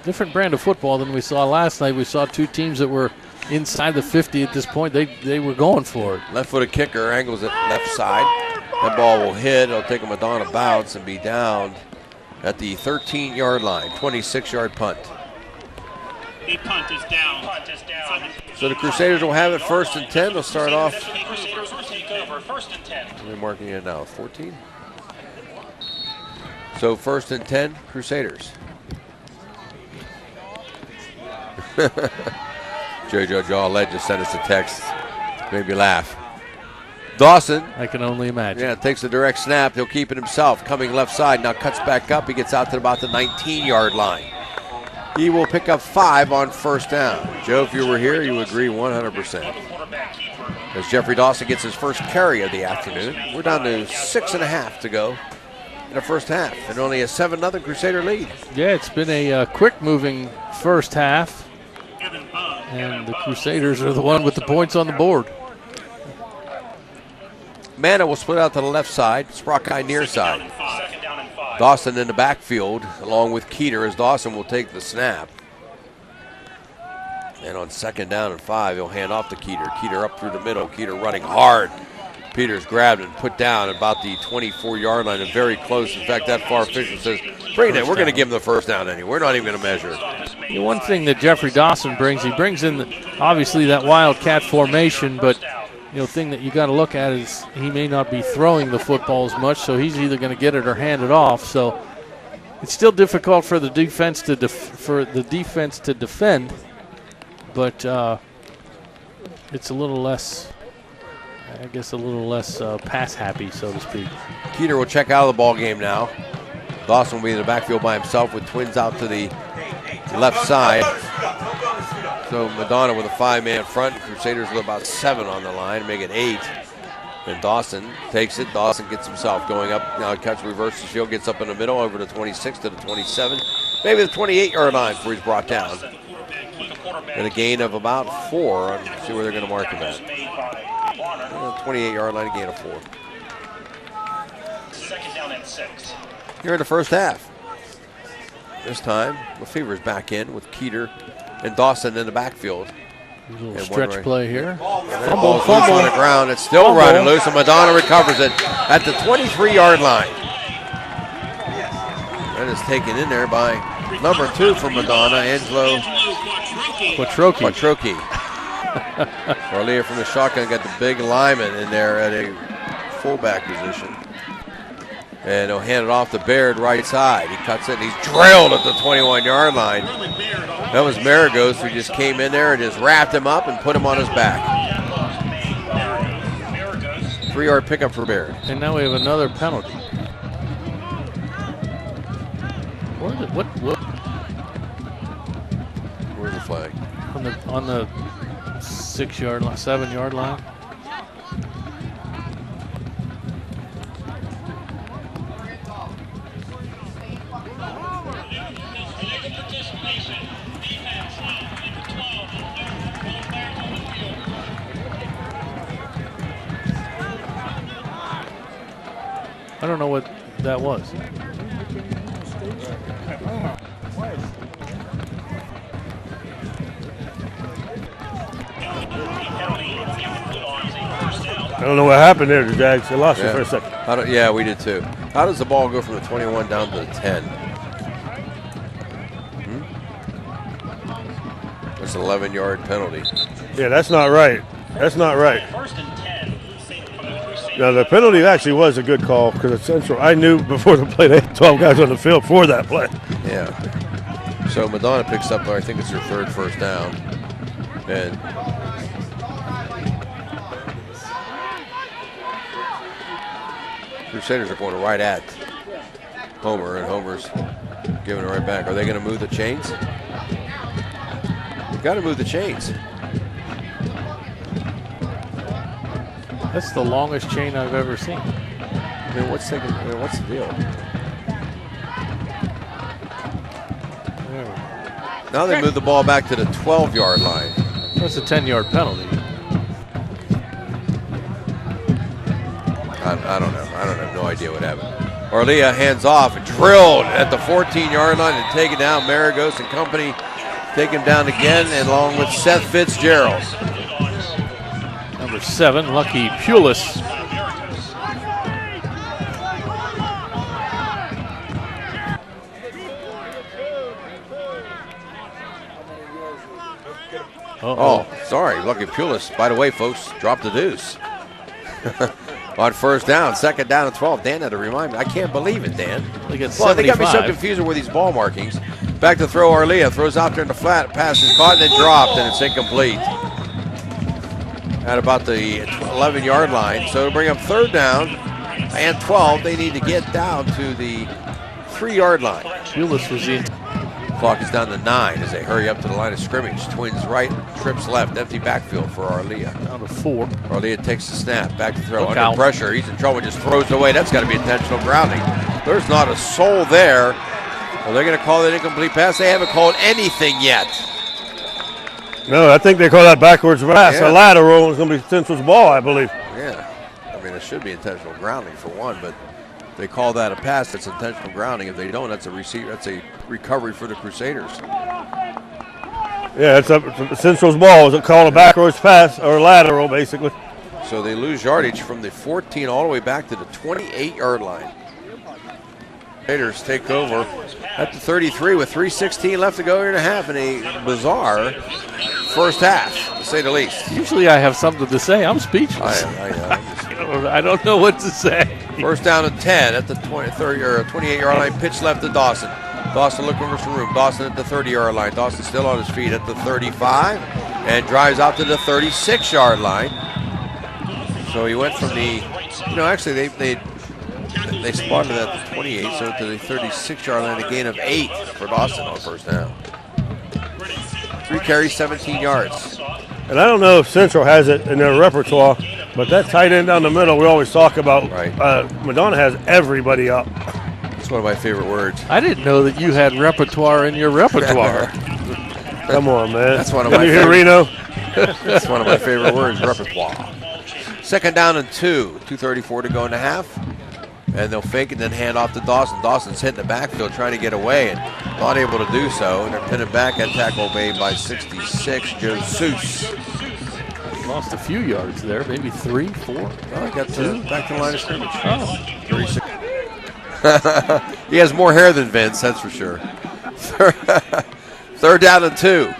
Different brand of football than we saw last night. We saw 2 teams that were inside the 50 at this point. They were going for it. Left-footed kicker angles it left side. That ball will hit. It'll take a Madonna bounce and be down at the 13-yard line. 26-yard punt. The punt is down. So the Crusaders will have it 1st and 10. They'll start off. Crusaders will take over 1st and 10. We're marking it now. 14. So 1st and 10, Crusaders. JoJo Jawlett just sent us a text. Made me laugh. Dawson. I can only imagine. Yeah, takes the direct snap. He'll keep it himself. Coming left side. Now cuts back up. He gets out to about the 19-yard line. He will pick up 5 on 1st down. Joe, if you were here, you would agree 100%. As Jeffrey Dawson gets his first carry of the afternoon. We're down to 6.5 to go in the first half. And only a 7-0 Crusader lead. Yeah, it's been a quick-moving first half. And the Crusaders are the one with the points on the board. Mana will split out to the left side. Sprockai near side. Dawson in the backfield along with Keeter as Dawson will take the snap. And on 2nd down and 5, he'll hand off to Keeter. Keeter up through the middle. Keeter running hard. Peters grabbed and put down at about the 24-yard line and very close. In fact, that far official says, bring it in. We're going to give him the 1st down anyway. We're not even going to measure it. The one thing that Jeffrey Dawson brings, he brings in obviously that wildcat formation, but thing that you got to look at is he may not be throwing the football as much, so he's either going to get it or hand it off. So it's still difficult for the defense to defend, but it's a little less, I guess, pass happy, so to speak. Keeter will check out of the ball game now. Dawson will be in the backfield by himself with twins out to the left side. So Madonna with a 5-man front. Crusaders with about 7 on the line, make it 8. And Dawson takes it. Dawson gets himself going up. Now cuts, reverses field, gets up in the middle over to 26 to the 27. Maybe the 28-yard line before he's brought down. And a gain of about 4. Let's see where they're going to mark him at. 28-yard line, a gain of 4. 2nd down and 6. Here in the first half. This time, Lefever's back in with Keeter and Dawson in the backfield. A little stretch play here. Fumble on the ground. It's still running loose, and Madonna recovers it at the 23-yard line. That is taken in there by number 2 for Madonna, Angelo Quattrochi. Arlia from the shotgun got the big lineman in there at a fullback position. And he'll hand it off to Baird right side. He cuts it, and he's drilled at the 21-yard line. That was Maragos who just came in there and just wrapped him up and put him on his back. 3-yard pickup for Baird. And now we have another penalty. Where's the flag? On the 6-yard line, 7-yard line. I don't know what that was. I don't know what happened there, the Jags. They lost it for a second. Yeah, we did too. How does the ball go from the 21 down to the 10? That's an 11-yard penalty. Yeah, that's not right. That's not right. 1st and 10. Now, the penalty actually was a good call because it's central. I knew before the play they had 12 guys on the field for that play. Yeah. So Madonna picks up, I think it's her 3rd first down. And Crusaders are going right at Homer, and Homer's Giving it right back. Are they going to move the chains? You've got to move the chains. That's the longest chain I've ever seen. I mean, what's the deal? Now they move the ball back to the 12-yard line. That's a 10-yard penalty. I don't know. I have no idea what happened. Arlia hands off and drilled at the 14-yard line and taken down. Maragos and company take him down again, and along with Seth Fitzgerald. Number 7, Lucky Pulis. Oh, sorry. Lucky Pulis, by the way, folks, dropped the deuce. On first down, second down and 12. Dan had to remind me. I can't believe it, Dan. They got They got me so confused with these ball markings. Back to throw, Arlia throws out there in the flat. Pass is caught and then dropped, and it's incomplete. At about the 11-yard line. So to bring up third down and 12, they need to get down to the 3-yard line. Pulis was in. Clock is down to 9 as they hurry up to the line of scrimmage. Twins right, trips left, empty backfield for Arlia. Down to 4. Arlia takes the snap, back to throw, Look under out. pressure. He's in trouble, just throws it away. That's got to be intentional grounding. There's not a soul there. Well, they're going to call it incomplete pass. They haven't called anything yet. No, I think they call that backwards pass. Yeah. A lateral is going to be Central's ball, I believe. Yeah, I mean, it should be intentional grounding for one, but if they call that a pass, that's intentional grounding. If they don't, that's a receiver. That's a recovery for the Crusaders. Yeah, it's Central's ball. Is it called a backwards pass or lateral, basically? So they lose yardage from the 14 all the way back to the 28-yard line. Raiders take over at the 33 with 3:16 left to go here in a half in a bizarre first half, to say the least. Usually I have something to say. I'm speechless. I don't know what to say. First down and 10 at the 28-yard line. Pitch left to Dawson. Dawson looking for some room. Dawson at the 30-yard line. Dawson still on his feet at the 35 and drives out to the 36-yard line. So he went from the, actually they spotted at the 28, so to the 36-yard line, a gain of 8 for Dawson on first down. 3 carries, 17 yards. And I don't know if Central has it in their repertoire, but that tight end down the middle we always talk about, Right. Madonna has everybody up. It's one of my favorite words. I didn't know that you had repertoire in your repertoire. Come on, man. That's one of Can my you hear favorite- Reno? That's one of my favorite words, repertoire. Second down and 2, 2:34 to go in the half. And they'll fake it and then hand off to Dawson. Dawson's hitting the backfield trying to get away and not able to do so. And they're pinning back at tackle made by 66, Joe Seuss. Lost a few yards there, maybe 3, 4. Well, he got back to the line of scrimmage. Oh. 36. He has more hair than Vince, that's for sure. Third down and 2.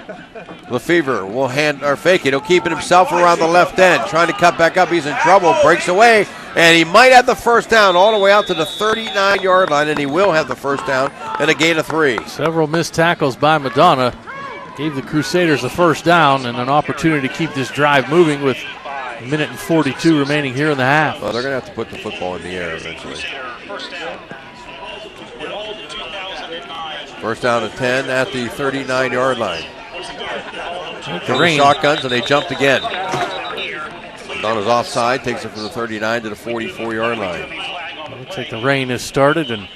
Lefevre will fake it. He'll keep it himself around the left end. Trying to cut back up. He's in trouble. Breaks away. And he might have the first down all the way out to the 39-yard line. And he will have the first down and a gain of 3. Several missed tackles by Madonna gave the Crusaders a first down and an opportunity to keep this drive moving with a minute and 42 remaining here in the half. Well, they're going to have to put the football in the air eventually. First down and 10 at the 39-yard line. The rain. Shotguns, and they jumped again. Donna's offside, takes it from the 39 to the 44-yard line. Looks like the rain has started, and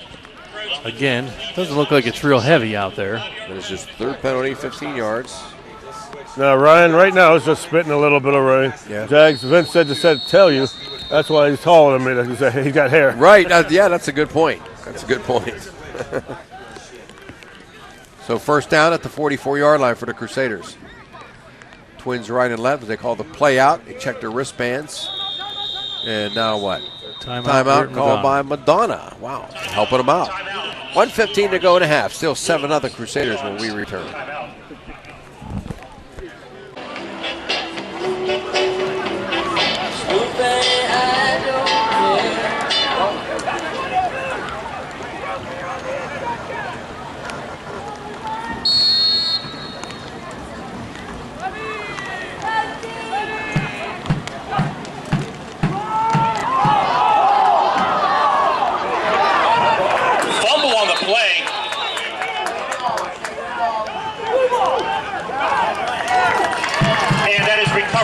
again, doesn't look like it's real heavy out there. And it's just third penalty, 15 yards. Now, Ryan, right now, is just spitting a little bit of rain. Yeah. Jags, Vince said tell you. That's why he's taller than me. Like he said, he's got hair. Right, yeah, that's a good point. That's a good point. So first down at the 44-yard line for the Crusaders. Twins right and left, as they call the play out. They check their wristbands. And now what? Timeout called by Madonna. Wow, helping them out. 1:15 to go in a half. Still 7-0 Crusaders when we return.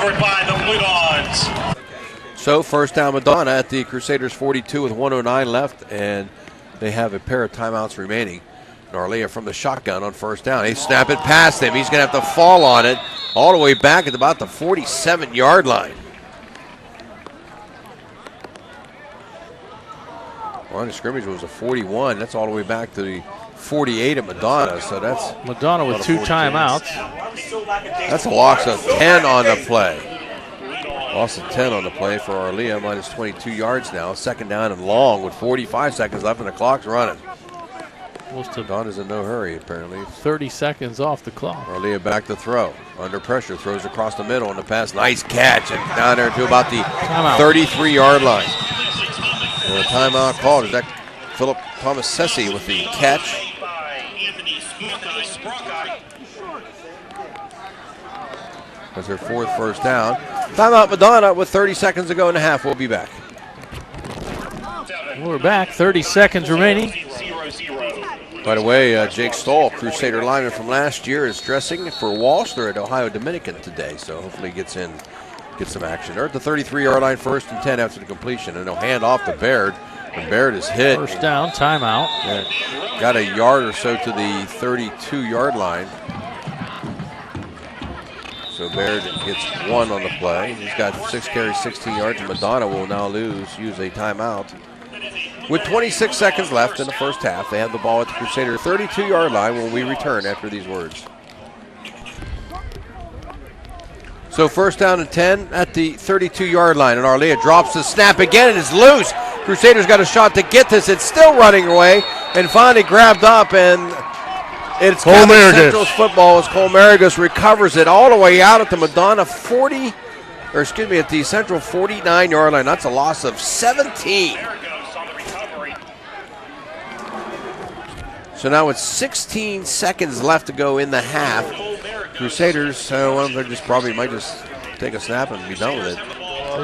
recovered by the Blue Dons. So first down Madonna at the Crusaders 42 with 1:09 left, and they have a pair of timeouts remaining. Narlia from the shotgun on first down. They snap it past him. He's going to have to fall on it all the way back at about the 47-yard line. Line of scrimmage was a 41. That's all the way back to the 48 at Madonna. So that's Madonna with 2 timeouts. That's a loss of 10 on the play. Loss of 10 on the play for Arlia, minus 22 yards now. Second down and long with 45 seconds left and the clock's running. Madonna's in no hurry, apparently. 30 seconds off the clock. Arlia back to throw. Under pressure, throws across the middle on the pass. Nice catch, and down there to about the 33-yard line. And a timeout called. Is that Philip Thomas-Sessi with the catch? That's their 4th first down. Timeout Madonna with 30 seconds to go in the half. We'll be back. We're back. 30 seconds remaining. By the way, Jake Stoll, Crusader lineman from last year, is dressing for Walsh. They're at Ohio Dominican today, so hopefully he gets some action. They're at the 33-yard line, 1st and 10 after the completion, and they'll hand off to Baird. And Baird is hit. First down, timeout. Yeah, got a yard or so to the 32-yard line. So Baird gets 1 on the play. He's got 6 carries, 16 yards, and Madonna will now use a timeout. With 26 seconds left in the first half, they have the ball at the Crusader 32-yard line when we return after these words. So first down and 10 at the 32-yard line, and Arlia drops the snap again, and it's loose. Crusaders got a shot to get this. It's still running away, and finally grabbed up, and it's Catholic Central's football as Cole Marigus recovers it all the way out at the Madonna at the Central 49-yard line. That's a loss of 17. So now with 16 seconds left to go in the half, Crusaders, one of them might just take a snap and be done with it.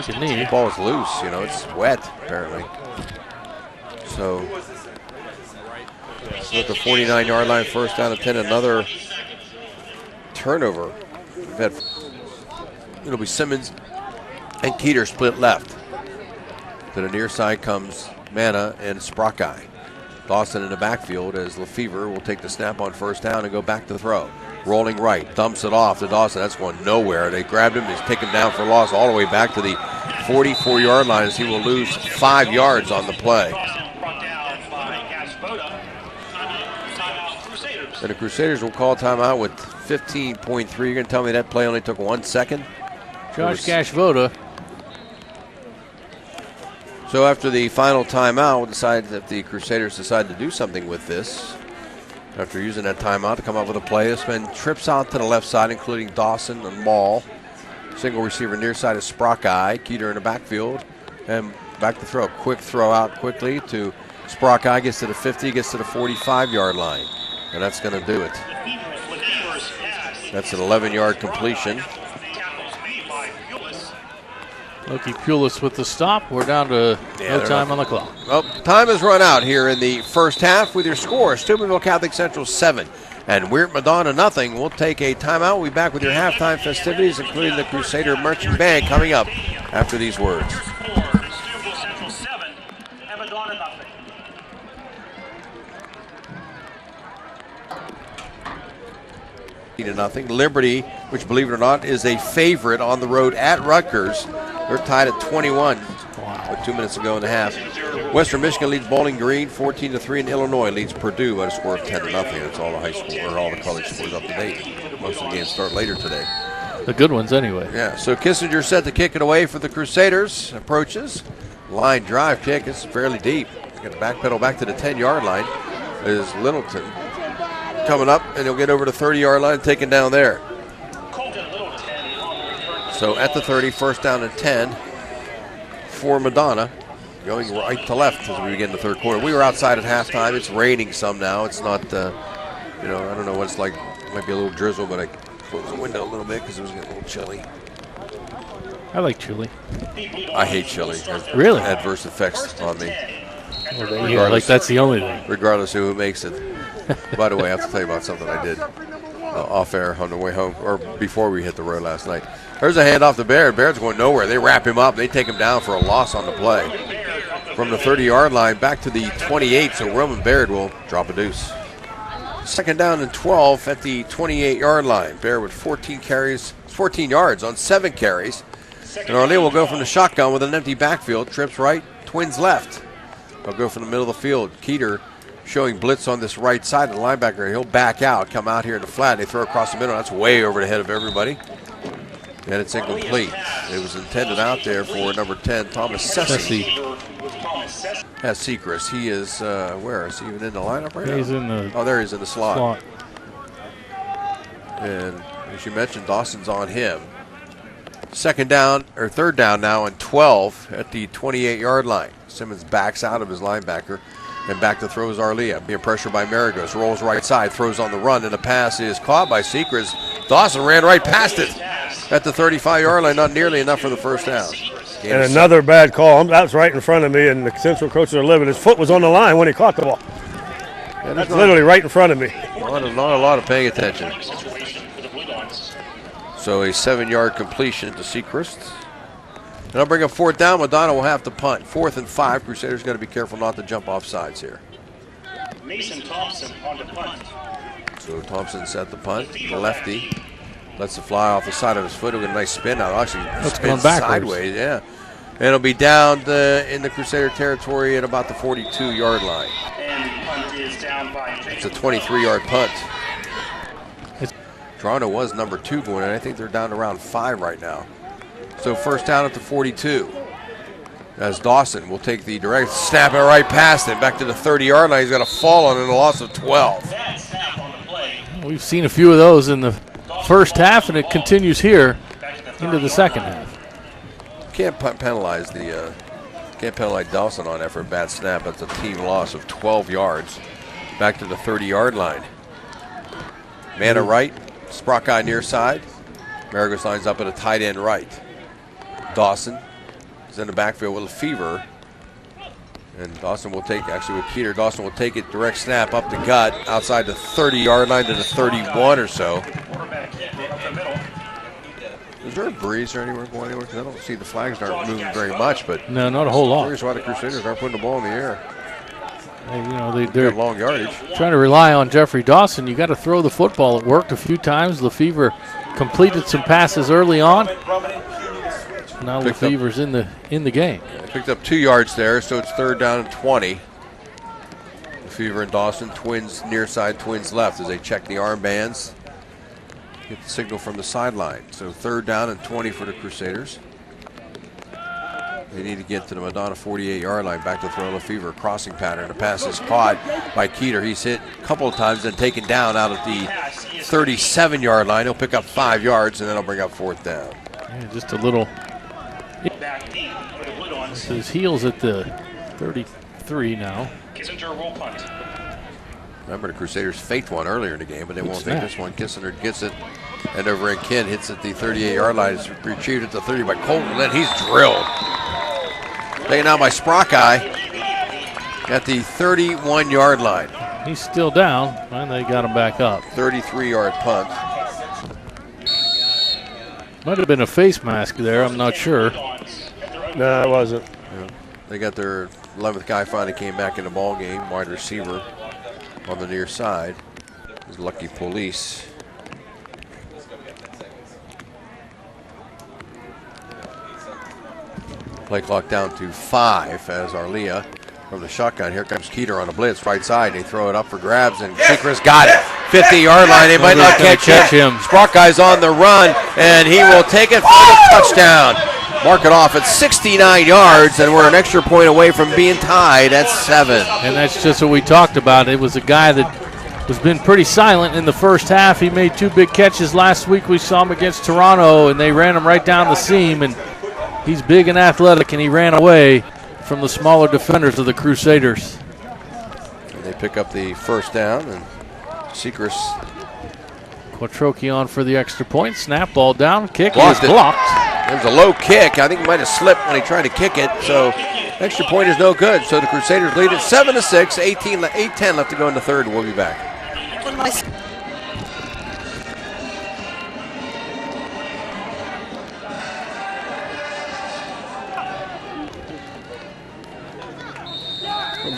The ball is loose, it's wet apparently. So at the 49-yard line, first down and 10, another turnover. It'll be Simmons and Keeter split left. To the near side comes Mana and Sprockeye. Dawson in the backfield as Lefevre will take the snap on first down and go back to throw. Rolling right, dumps it off to Dawson. That's going nowhere. They grabbed him. He's taken down for loss all the way back to the 44-yard line as he will lose 5 yards on the play. And the Crusaders will call timeout with 15.3. You're going to tell me that play only took 1 second? Josh Gashvoda. So after the final timeout, we'll decide if the Crusaders decide to do something with this. After using that timeout to come up with a play, this man trips out to the left side, including Dawson and Maul. Single receiver near side is Sprockeye. Keeter in the backfield. And back to throw. Quick throw out quickly to Sprockeye. Gets to the 50, gets to the 45-yard line. And that's going to do it. That's an 11-yard completion. Loki Pulis with the stop. We're down to no time on the clock. Well, time has run out here in the first half with your score. Steubenville Catholic Central 7 and Weird Madonna nothing. We'll take a timeout. We'll be back with your halftime festivities, including the Crusader Marching Band coming up after these words. Steubenville Central 7 and Madonna nothing. To nothing. Liberty, which believe it or not is a favorite on the road at Rutgers. They're tied at 21 with 2 minutes to go in the half. Western Michigan leads Bowling Green 14-3, and Illinois leads Purdue by a score of 10-0. That's all the high school or all the college scores up to date. Most of the games start later today. The good ones anyway. Yeah, so Kissinger set to kick it away for the Crusaders. Approaches. Line drive kick. It's fairly deep. Got to backpedal back to the 10-yard line. Is Littleton coming up, and he'll get over the 30-yard line, taken down there. So at the 30, first down and 10 for Madonna, going right to left as we begin the third quarter. We were outside at halftime. It's raining some now. It's not, I don't know what it's like. It might be a little drizzle, but I closed the window a little bit because it was getting a little chilly. I like chili. I hate chili. It has really? Adverse effects on me. Yeah, like that's the only thing. Regardless of who makes it. By the way, I have to tell you about something I did off air on the way home, or before we hit the road last night. There's a handoff to Baird. Baird's going nowhere. They wrap him up. They take him down for a loss on the play. From the 30-yard line back to the 28, so Roman Baird will drop a deuce. Second down and 12 at the 28-yard line. Baird with 14 yards on 7 carries. And Arlea will go from the shotgun with an empty backfield. Trips right, Twins left. They'll go from the middle of the field. Keeter showing blitz on this right side of the linebacker. He'll back out, come out here in the flat. They throw across the middle. That's way over the head of everybody. And it's incomplete. It was intended out there for number 10, Thomas Sessi. Has Sechrist. He is, where? Is he even in the lineup right now? He's in the there he is in the slot. And as you mentioned, Dawson's on him. Third down now and 12 at the 28-yard line. Simmons backs out of his linebacker and back to throws Arlea. Being pressured by Maragos. Rolls right side, throws on the run, and the pass is caught by Sechrist. Dawson ran right past it at the 35-yard line. Not nearly enough for the first down. And another bad call. That was right in front of me, and the Central coaches are livid. His foot was on the line when he caught the ball. Yeah, that's literally right in front of me. Not a lot of paying attention. So a 7-yard completion to Sechrist. And I'll bring up fourth down. Madonna will have to punt. 4th and 5. Crusaders got to be careful not to jump off sides here. Mason Thompson on the punt. So Thompson set the punt. The lefty lets it fly off the side of his foot. He'll get a nice spin out. Actually, spins sideways. Yeah. And it'll be down in the Crusader territory at about the 42-yard line. And punt is down by it's a 23-yard punt. Toronto was number 2 going, and I think they're down to around 5 right now. So first down at the 42. As Dawson will take the direct snap it right past it back to the 30-yard line. He's got a fall on it and a loss of 12. We've seen a few of those in the first half, and it continues here into the second half. Can't penalize Dawson on that for a bad snap. That's a team loss of 12 yards. Back to the 30-yard line. Man to right, Sprockeye near side. Maragos lines up at a tight end right. Dawson is in the backfield with Lefevre. And Dawson will take, actually with Peter, Dawson will take it direct snap up the gut outside the 30-yard line to the 31 or so. Is there a breeze or anywhere going anywhere? Because I don't see the flags aren't moving very much, but no, not a whole lot. Here's why the Crusaders aren't putting the ball in the air. They're long yardage. Trying to rely on Jeffrey Dawson. You got to throw the football. It worked a few times. Lefevre completed some passes early on. Now Lefevre's in the game. Picked up 2 yards there, so it's third down and 20. Lefevre and Dawson, Twins near side, Twins left as they check the armbands. Get the signal from the sideline. So third down and 20 for the Crusaders. They need to get to the Madonna 48-yard line, back to throw Lefevre, crossing pattern. The pass is caught by Keeter. He's hit a couple of times, then taken down out at the 37-yard line. He'll pick up 5 yards, and then he'll bring up fourth down. Yeah, just a little. His heels at the 33 now. Kissinger will punt. Remember, the Crusaders faked one earlier in the game, but they won't fake this one. Kissinger gets it, and over in Ken hits at the 38-yard line. It's retrieved at the 30 by Colton. Then he's drilled. Taken out by Sprockeye at the 31-yard line. He's still down, and they got him back up. 33-yard punt. Might have been a face mask there. I'm not sure. No, it wasn't. Yeah. They got their 11th guy finally came back in the ball game. Wide receiver on the near side is Lucky Police. Play clock down to 5 as Arlea from the shotgun. Here comes Keeter on the blitz, right side. They throw it up for grabs, and Sechrist got it. 50-yard line. They might not catch him. Sprockey's on the run, and he will take it for the touchdown. Mark it off at 69 yards, and we're an extra point away from being tied at 7. And that's just what we talked about. It was a guy that has been pretty silent in the first half. He made 2 big catches last week. We saw him against Toronto, and they ran him right down the seam. And he's big and athletic, and he ran away from the smaller defenders of the Crusaders. And they pick up the first down, and Sechrist. Quattrochi on for the extra point. Snap, ball down. Kick is blocked. There's a low kick. I think he might have slipped when he tried to kick it. So extra point is no good. So the Crusaders lead it 7-6. 8-10 left to go in the third. We'll be back.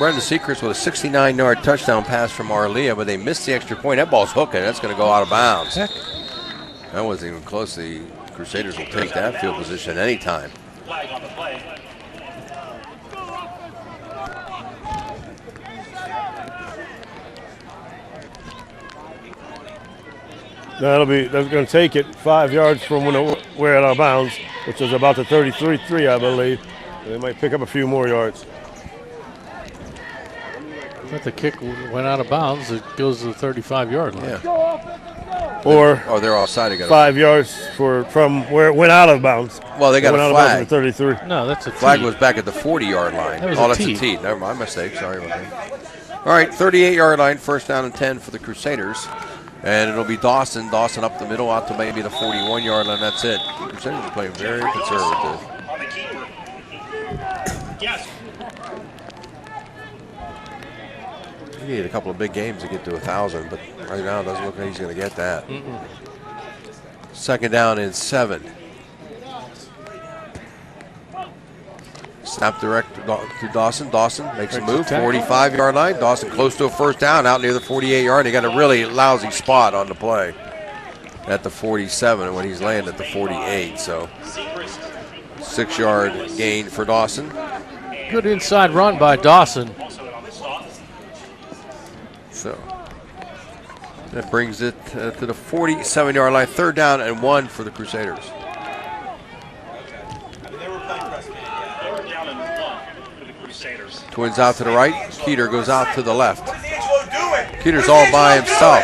Brendan Secrets with a 69-yard touchdown pass from Arlia, but they missed the extra point. That ball's hooking. That's going to go out of bounds. Heck. That wasn't even close. The Crusaders will take that field position anytime. Flag on the play. That's going to take it 5 yards from when we're out of bounds, which is about the 33-3, I believe. They might pick up a few more yards. If the kick went out of bounds, it goes to the 35-yard line. Yeah. Or they're offside again. 5 yards from where it went out of bounds. Well, they got a flag. Of bounds at 33. No, that's a tee. Flag was back at the 40-yard line. That's a tee. Never mind, my mistake. Sorry about that. All right, 38-yard line, first down and 10 for the Crusaders. And it'll be Dawson. Dawson up the middle out to maybe the 41-yard line. That's it. The Crusaders are playing very conservative. On the keeper. Yes. He needed a couple of big games to get to 1,000, but right now it doesn't look like he's going to get that. Second down and 7. Snap direct to Dawson. Dawson makes a move. 45-yard line. Dawson close to a first down out near the 48-yard. He got a really lousy spot on the play at the 47 when he's laying at the 48. So 6-yard gain for Dawson. Good inside run by Dawson. So that brings it to the 47-yard line. Third down and 1 for the Crusaders. Twins out to the right. Keeter goes out to the left. Keeter's all by himself.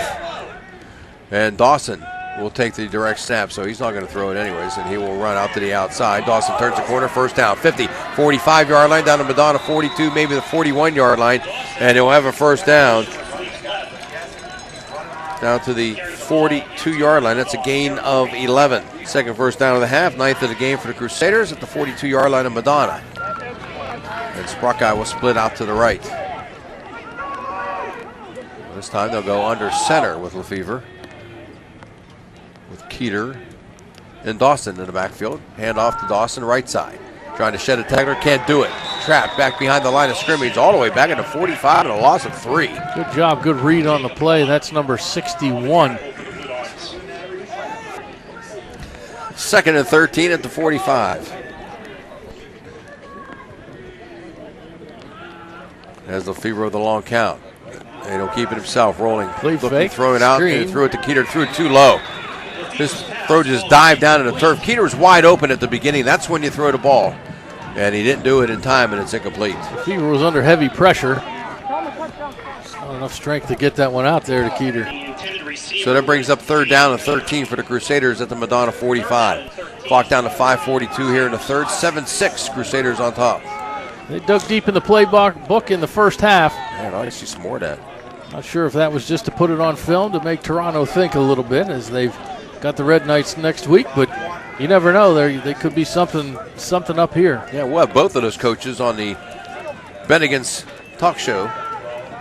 And Dawson will take the direct snap, so he's not going to throw it anyways, and he will run out to the outside. Dawson turns the corner, first down, 50, 45-yard line, down to Madonna, 42, maybe the 41-yard line, and he'll have a first down. Down to the 42-yard line. That's a gain of 11. Second first down of the half, ninth of the game for the Crusaders at the 42-yard line of Madonna. And Sprockeye will split out to the right. This time they'll go under center with Lefevre. With Keeter and Dawson in the backfield. Hand off to Dawson, right side. Trying to shed a tackler, can't do it. Trapped back behind the line of scrimmage, all the way back into 45 and a loss of 3. Good job, good read on the play. That's number 61. Second and 13 at the 45. As Lefevre with the long count. And he'll keep it himself, rolling. Fake. Throw it out, Screen. and threw it to Keeter, threw it too low. This throw just dived down in the turf. Keeter's wide open at the beginning. That's when you throw the ball. And he didn't do it in time, and it's incomplete. Lefevre was under heavy pressure. Not enough strength to get that one out there to Keeter. So that brings up third down and 13 for the Crusaders at the Madonna 45. Clock down to 5:42 here in the third. 7-6 Crusaders on top. They dug deep in the playbook in the first half. Man, I see some more of that. Not sure if that was just to put it on film to make Toronto think a little bit, as they've got the Red Knights next week, but you never know. They could be something up here. Yeah, we'll have both of those coaches on the Bennigan's talk show.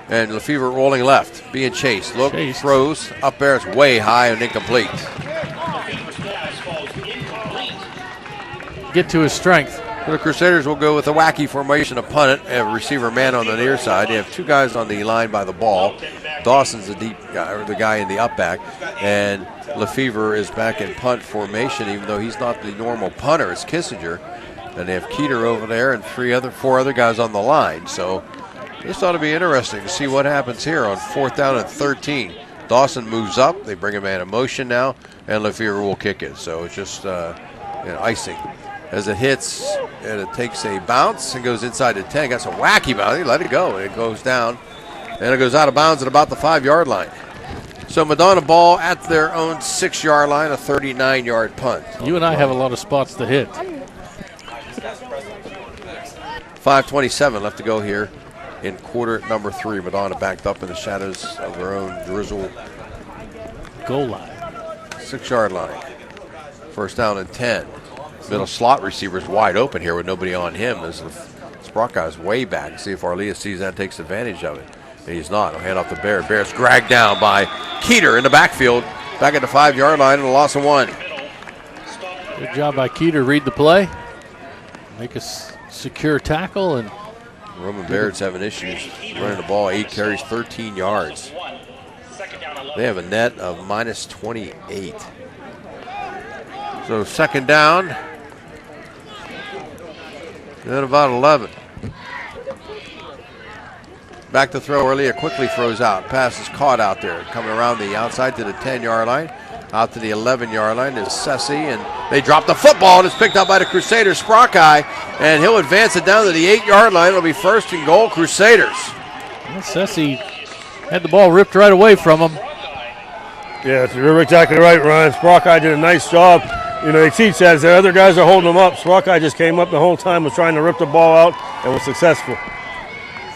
And Lefevre rolling left, being chased. Look, throws up there. It's way high and incomplete. Get to his strength. The Crusaders will go with a wacky formation, a punt it, have a receiver man on the near side. They have two guys on the line by the ball. Dawson's the deep guy, or the guy in the up back, and Lefevre is back in punt formation, even though he's not the normal punter. It's Kissinger, and they have Keeter over there and four other guys on the line. So this ought to be interesting to see what happens here on fourth down and 13. Dawson moves up. They bring a man in motion now, and Lefevre will kick it. So it's just icing. As it hits, and it takes a bounce and goes inside the 10. Got some wacky bounce. He let it go, and it goes down. And it goes out of bounds at about the 5-yard line. So Madonna ball at their own 6-yard line, a 39-yard punt. You and I have a lot of spots to hit. 5:27 left to go here in quarter number 3. Madonna backed up in the shadows of their own drizzle. Goal line. 6-yard line. First down and 10. Middle slot receiver's wide open here with nobody on him as the Sprockey's way back. See if Arlia sees that and takes advantage of it. And he's not. He'll hand off to Bear. Bear's dragged down by Keeter in the backfield. Back at the 5-yard line and a loss of 1. Good job by Keeter. Read the play. Make a secure tackle and Roman Baird's having issues running the ball. 8 carries, 13 yards. They have a net of minus 28. So second down. Then about 11. Back to throw. Earlier quickly throws out. Pass is caught out there. Coming around the outside to the 10-yard line. Out to the 11-yard line is Sessi, and they drop the football, and it's picked up by the Crusaders. Sprockeye, and he'll advance it down to the 8-yard line. It'll be first and goal, Crusaders. Well, Sessi had the ball ripped right away from him. Yeah, you're exactly right, Ryan. Sprockeye did a nice job. You know, they teach that. The other guys are holding them up. Sprockeye just came up the whole time, was trying to rip the ball out, and was successful.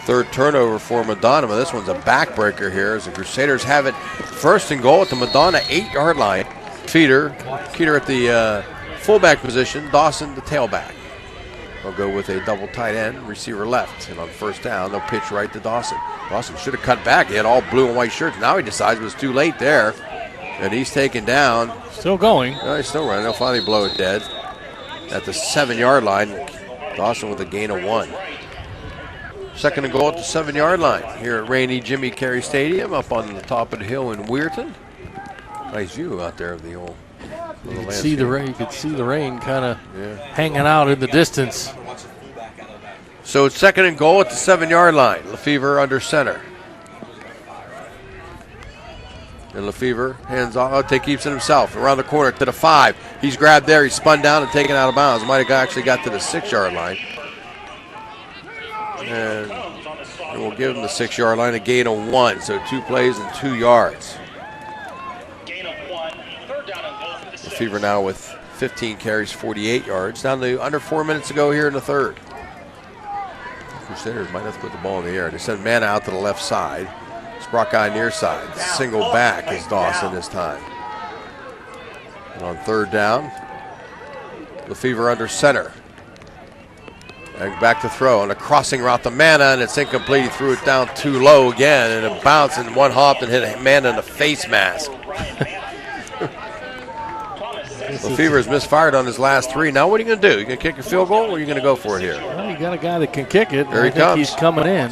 Third turnover for Madonna, but this one's a backbreaker here as the Crusaders have it first and goal at the Madonna 8-yard line. Keeter at the fullback position, Dawson the tailback. They'll go with a double tight end, receiver left, and on first down they'll pitch right to Dawson. Dawson should have cut back. He had all blue and white shirts. Now he decides it was too late there, and he's taken down. Still going. No, he's still running. They'll finally blow it dead at the 7-yard line. Dawson with a gain of 1. Second and goal at the 7-yard line here at rainy Jimmy Carey Stadium up on the top of the hill in Weirton. Nice view out there of the old. You could see the rain kind of hanging out in the distance. So it's second and goal at the 7-yard line. Lefevre under center. And Lefevre hands off. Oh, keeps it himself around the corner to the 5. He's grabbed there. He's spun down and taken out of bounds. Might have actually got to the 6-yard line. And we'll give him the 6-yard line, a gain of 1. So 2 plays and 2 yards. Lefevre now with 15 carries, 48 yards. Down to under 4 minutes to go here in the third. Crusaders might have to put the ball in the air. They send Manna out to the left side. Sprockeye near side. Single back is Dawson this time. And on third down, Lefevre under center. And back to throw on a crossing route to Manna, and it's incomplete. He threw it down too low again, and it bounced and one hopped and hit Manna in the face mask. Lefevre has misfired on his last 3. Now what are you going to do? You going to kick a field goal, or are you going to go for it here? Well, you got a guy that can kick it. There he comes. He's coming in.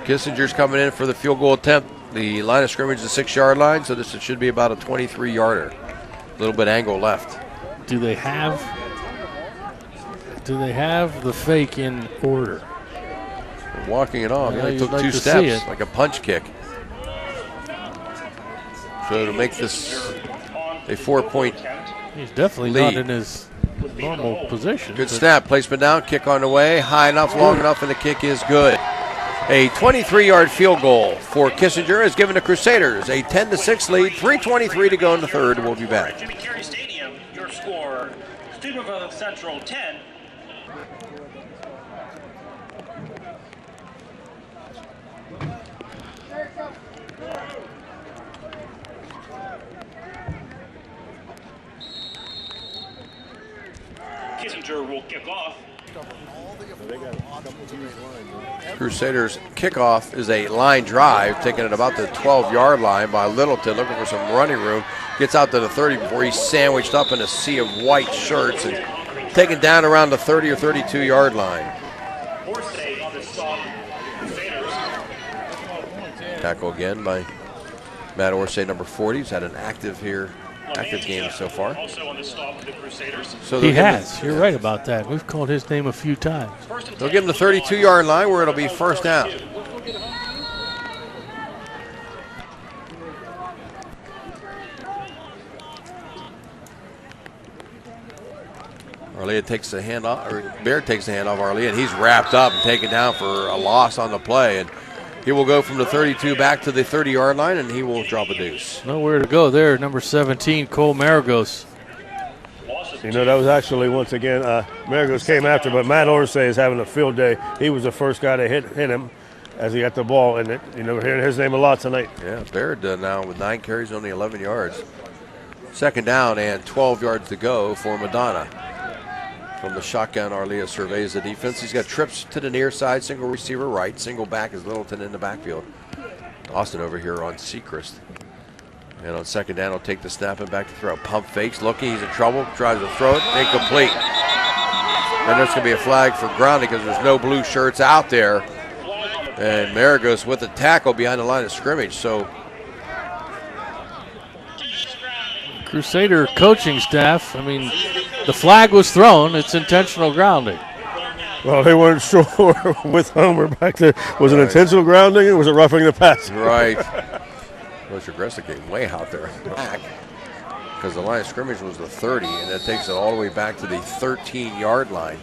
Kissinger's coming in for the field goal attempt. The line of scrimmage is the 6-yard line, so this should be about a 23-yarder. A little bit angle left. Do they have the fake in order? They're walking it off. Yeah, They took you'd like 2 to steps, see it. like a punch kick. So to make this a 4-point He's definitely lead. not in his normal position. Good snap. Placement down. Kick on the way. High enough, long enough, and the kick is good. A 23-yard field goal for Kissinger has given the Crusaders a 10-6 lead. 3:23 to go in the third. We'll be back. Jimmy Carey Stadium, your score, Steubenville Central 10. Kissinger will kick off. Crusaders kickoff is a line drive, taken at about the 12-yard line by Littleton, looking for some running room. Gets out to the 30 before he's sandwiched up in a sea of white shirts and taken down around the 30 or 32-yard line. Tackle again by Matt Orsay, number 40. He's had an active game so far. So he has. You're right about that. We've called his name a few times. They'll give him the 32-yard line where it'll be first down. Arlea takes the hand off, or Baird takes the hand off Arlea, and he's wrapped up and taken down for a loss on the play. And he will go from the 32 back to the 30-yard line, and he will drop a deuce. Nowhere to go there. Number 17, Cole Maragos. You know, that was actually, once again, Maragos came after, but Matt Orsay is having a field day. He was the first guy to hit him as he got the ball, and we're hearing his name a lot tonight. Yeah, Baird now with 9 carries, only 11 yards. Second down and 12 yards to go for Madonna. From the shotgun, Arlea surveys the defense. He's got trips to the near side, single receiver right, single back is Littleton in the backfield. Austin over here on Sechrist. And on second down, he'll take the snap and back to throw. Pump fakes, looking, he's in trouble, tries to throw it, incomplete. And there's going to be a flag for grounding because there's no blue shirts out there. And Maragos with the tackle behind the line of scrimmage. So Crusader coaching staff, I mean, the flag was thrown. It's intentional grounding. Well, they weren't sure with Homer back there. Was it intentional grounding or was it roughing the passer? Right. Coach Aggressive came way out there back because the line of scrimmage was the 30, and that takes it all the way back to the 13-yard line.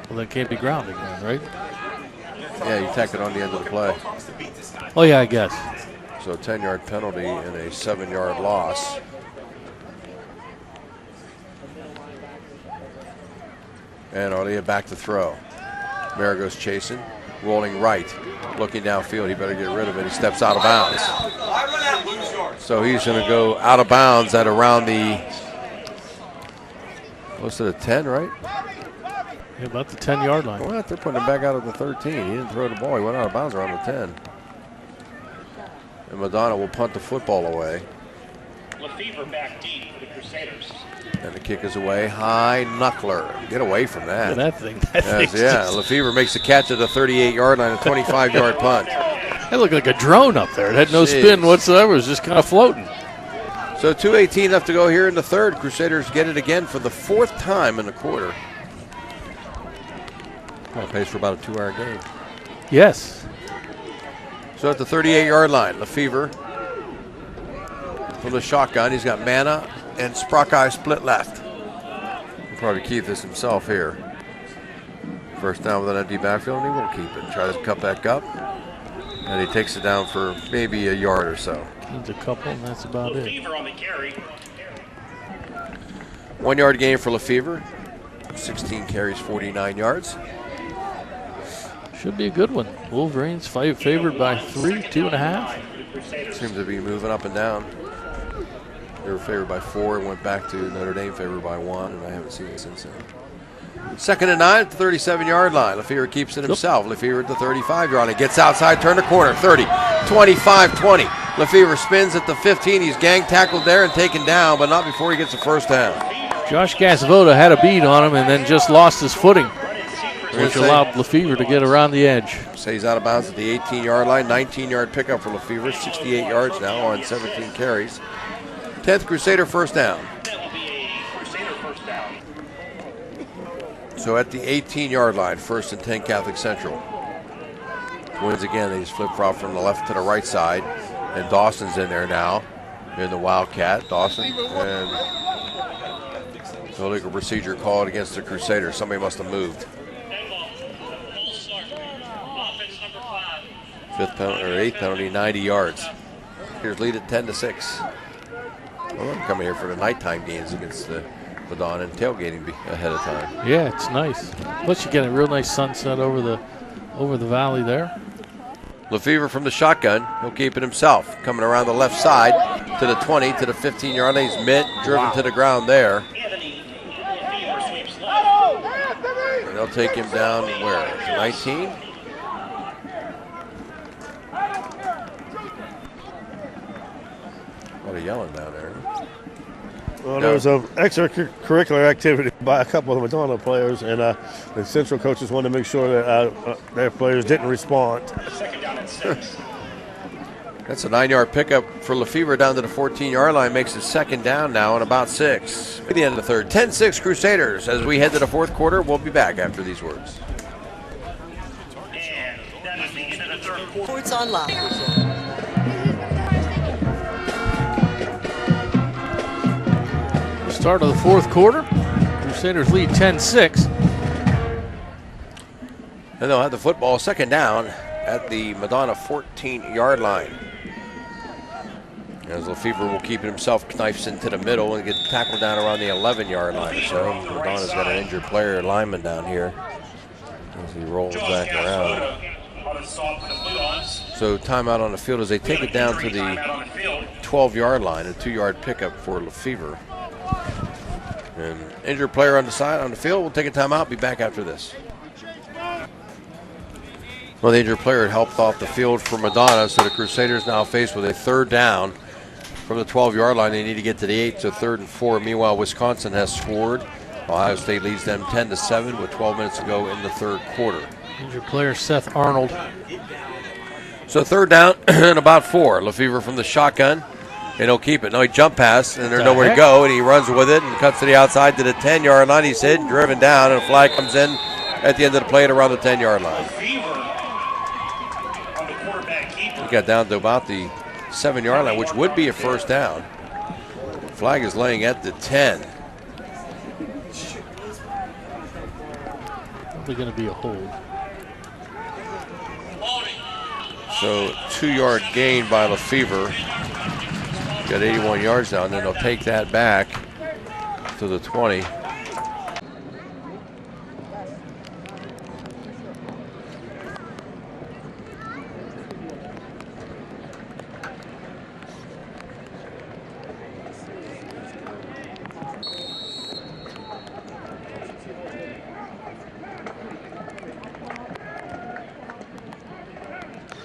Well, that can't be grounding then, right? Yeah, you tack it on the end of the play. Oh, yeah, I guess. So a 10-yard penalty and a 7-yard loss. And Arlia back to throw. Maragos chasing, rolling right, looking downfield. He better get rid of it. He steps out of bounds. So he's going to go out of bounds at around the, close to the 10, right? Yeah, about the 10-yard line. Well, they're putting him back out at the 13. He didn't throw the ball. He went out of bounds around the 10. And Madonna will punt the football away. Lefevre back deep for the Crusaders. And the kick is away. High knuckler. Get away from that. That thing. Yeah, Lefevre makes the catch at the 38-yard line, a 25-yard punt. It looked like a drone up there. It had no spin whatsoever. It was just kind of floating. So 2:18 left to go here in the third. Crusaders get it again for the 4th time in the quarter. That pays for about a 2-hour game. Yes. So at the 38-yard line, Lefevre from the shotgun. He's got Mana and Sprocki split left. He'll probably keep this himself here. First down with an empty backfield, and he will keep it. Tries to cut back up, and he takes it down for maybe a yard or so. Needs a couple, and that's about it. Lefevre on the carry. 1-yard gain for Lefevre. 16 carries, 49 yards. Should be a good one. Wolverines favored by 3, 2.5. Seems to be moving up and down. They were favored by 4 and went back to Notre Dame favored by 1, and I haven't seen it since then. 2nd and 9 at the 37-yard line. Lefevre keeps it himself. Lefevre at the 35-yard line. Gets outside, turn the corner. 30, 25, 20. Lefevre spins at the 15. He's gang tackled there and taken down, but not before he gets the first down. Josh Gasavoda had a beat on him and then just lost his footing, which allowed Lefevre to get around the edge. Say he's out of bounds at the 18-yard line. 19-yard pickup for Lefevre. 68 yards now on 17 carries. 10th Crusader first down. That will be a Crusader first down. So at the 18-yard line, 1st and 10 Catholic Central. Twins again, they just flip-flop from the left to the right side. And Dawson's in there now in the Wildcat. Dawson and illegal procedure called against the Crusaders. Somebody must have moved. 5th penalty or 8th penalty, 90 yards. Here's lead at 10-6. Well, I'm coming here for the nighttime games against the Madonna and tailgating ahead of time. Yeah, it's nice. Plus you get a real nice sunset over the valley there. Lefevre from the shotgun. He'll keep it himself. Coming around the left side to the 20, to the 15-yard line. He's driven to the ground there. And they'll take him down where? To 19? A lot of yelling down there. Well, there was an extracurricular activity by a couple of Madonna players, and the Central coaches wanted to make sure that their players didn't respond. Second down and 6. That's a 9-yard pickup for Lefevre down to the 14-yard line. Makes it 2nd down now and about 6. At the end of the third. 10-6 Crusaders. As we head to the 4th quarter, we'll be back after these words. And that is the end of the third quarter. Sports Online. Start of the 4th quarter. Crusaders lead 10-6. And they'll have the football 2nd down at the Madonna 14-yard line. As Lefevre will keep it himself, knifes into the middle and get tackled down around the 11-yard line. So Madonna's got an injured player, lineman down here, as he rolls back around. So timeout on the field as they take it down to the 12-yard line, a 2-yard pickup for Lefevre. And injured player on the side on the field. We'll take a timeout. Be back after this. Well, the injured player helped off the field for Madonna, so the Crusaders now faced with a 3rd down from the 12-yard line. They need to get to the 8, so 3rd and 4. Meanwhile, Wisconsin has scored Ohio State leads them 10-7 with 12 minutes to go in the third quarter. Injured player Seth Arnold. So third down and about 4. Lefevre from the shotgun, and he'll keep it. No, he jump pass, and there's nowhere to go, and he runs with it and cuts to the outside to the 10-yard line. He's hit and driven down, and a flag comes in at the end of the play at around the 10-yard line. He got down to about the 7-yard line, which would be a first down. Flag is laying at the 10. Probably going to be a hold. So 2-yard gain by Lefevre. Got 81 yards now, and then they'll take that back to the 20.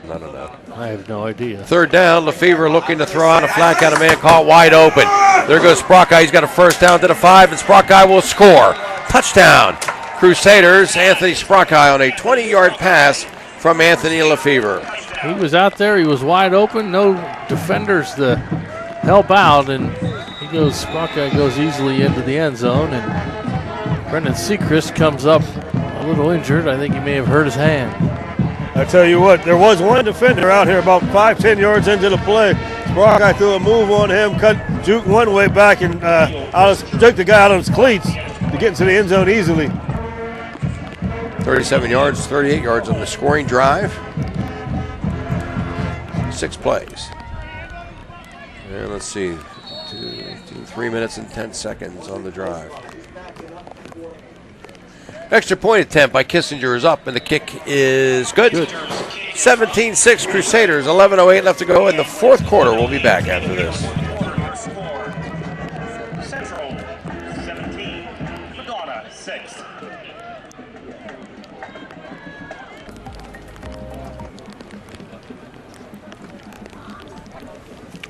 I don't know. I have no idea. Third down, Lefevre looking to throw out a flat, got a man caught wide open. There goes Sprockeye. He's got a first down to the 5, and Sprockeye will score. Touchdown, Crusaders. Anthony Sprockeye on a 20-yard pass from Anthony Lefevre. He was out there. He was wide open. No defenders to help out, and Sprockeye goes easily into the end zone, and Brendan Sechrist comes up a little injured. I think he may have hurt his hand. I tell you what, there was one defender out here about 5-10 yards into the play. Sprockeye threw a move on him, juke one way back, and took the guy out of his cleats to get into the end zone easily. 37 yards, 38 yards on the scoring drive. 6 plays. And let's see, 3 minutes and 10 seconds on the drive. Extra point attempt by Kissinger is up, and the kick is good. 17-6 Crusaders, 11:08 left to go in the fourth quarter. We'll be back after this. Central 17, Madonna 6.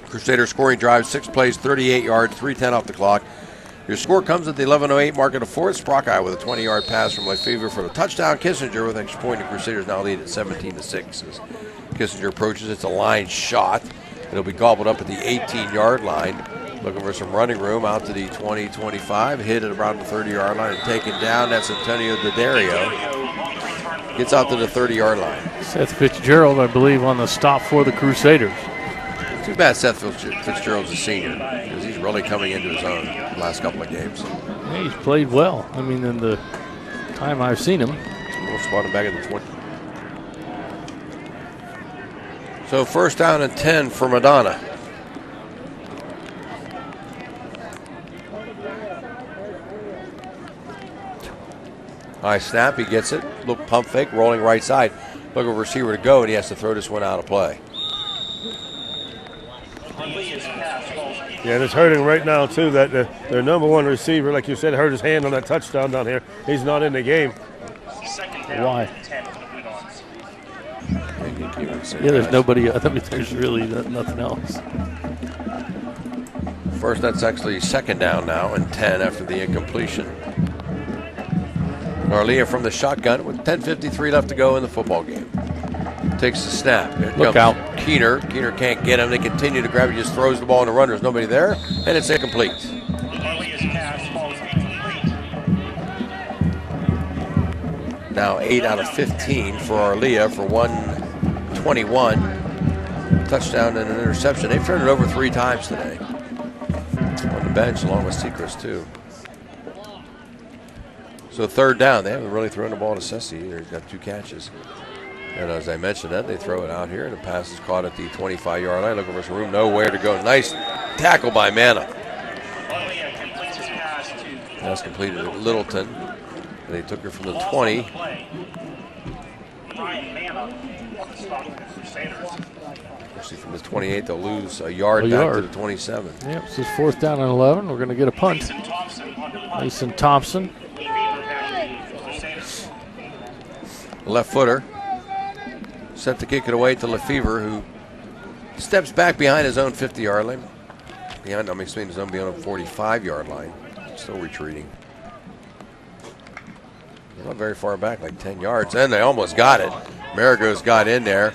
Crusaders scoring drive, 6 plays, 38 yards, 3:10 off the clock. Your score comes at the 11:08 mark of the fourth. Sprockeye with a 20-yard pass from Lefevre for the touchdown. Kissinger with an extra point. The Crusaders now lead at 17-6. As Kissinger approaches, it's a line shot. It'll be gobbled up at the 18-yard line. Looking for some running room out to the 20-25. Hit at around the 30-yard line and taken down. That's Antonio D'Addario. Gets out to the 30-yard line. Seth Fitzgerald, I believe, on the stop for the Crusaders. Too bad Seth Fitzgerald's a senior, because he's really coming into his own the last couple of games. Yeah, he's played well. I mean, in the time I've seen him. We'll spot him back at the 20. So first down and 10 for Madonna. High snap, he gets it. Look, pump fake, rolling right side. Looking for receiver to go, and he has to throw this one out of play. Yeah, and it's hurting right now, too, that their number one receiver, like you said, hurt his hand on that touchdown down here. He's not in the game. Why? Yeah, there's nobody. I mean, there's really nothing else. First, that's actually second down now and 10 after the incompletion. Arlia from the shotgun with 10:53 left to go in the football game. Takes the snap. Here Look comes out. Keener. Keener can't get him. They continue to grab it. He just throws the ball on the run. There's nobody there, and it's incomplete. Now 8 out of 15 for Arlia for 121. Touchdown and an interception. They've turned it over 3 times today. On the bench along with Sechrist too. So third down. They haven't really thrown the ball to Sessi either. He's got 2 catches. And as I mentioned that, they throw it out here, and the pass is caught at the 25-yard line. Looking for some room, nowhere to go. Nice tackle by Mana. That's completed at Littleton. And they took her from the 20. Actually, from the 28, they'll lose a yard back to the 27. Yep, this is fourth down and 11. We're going to get a punt. Mason Thompson. Left footer. Set to kick it away to Lefevre, who steps back behind his own 50-yard line. His own beyond the 45-yard line. Still retreating. Not very far back, like 10 yards. And they almost got it. Marigo's got in there.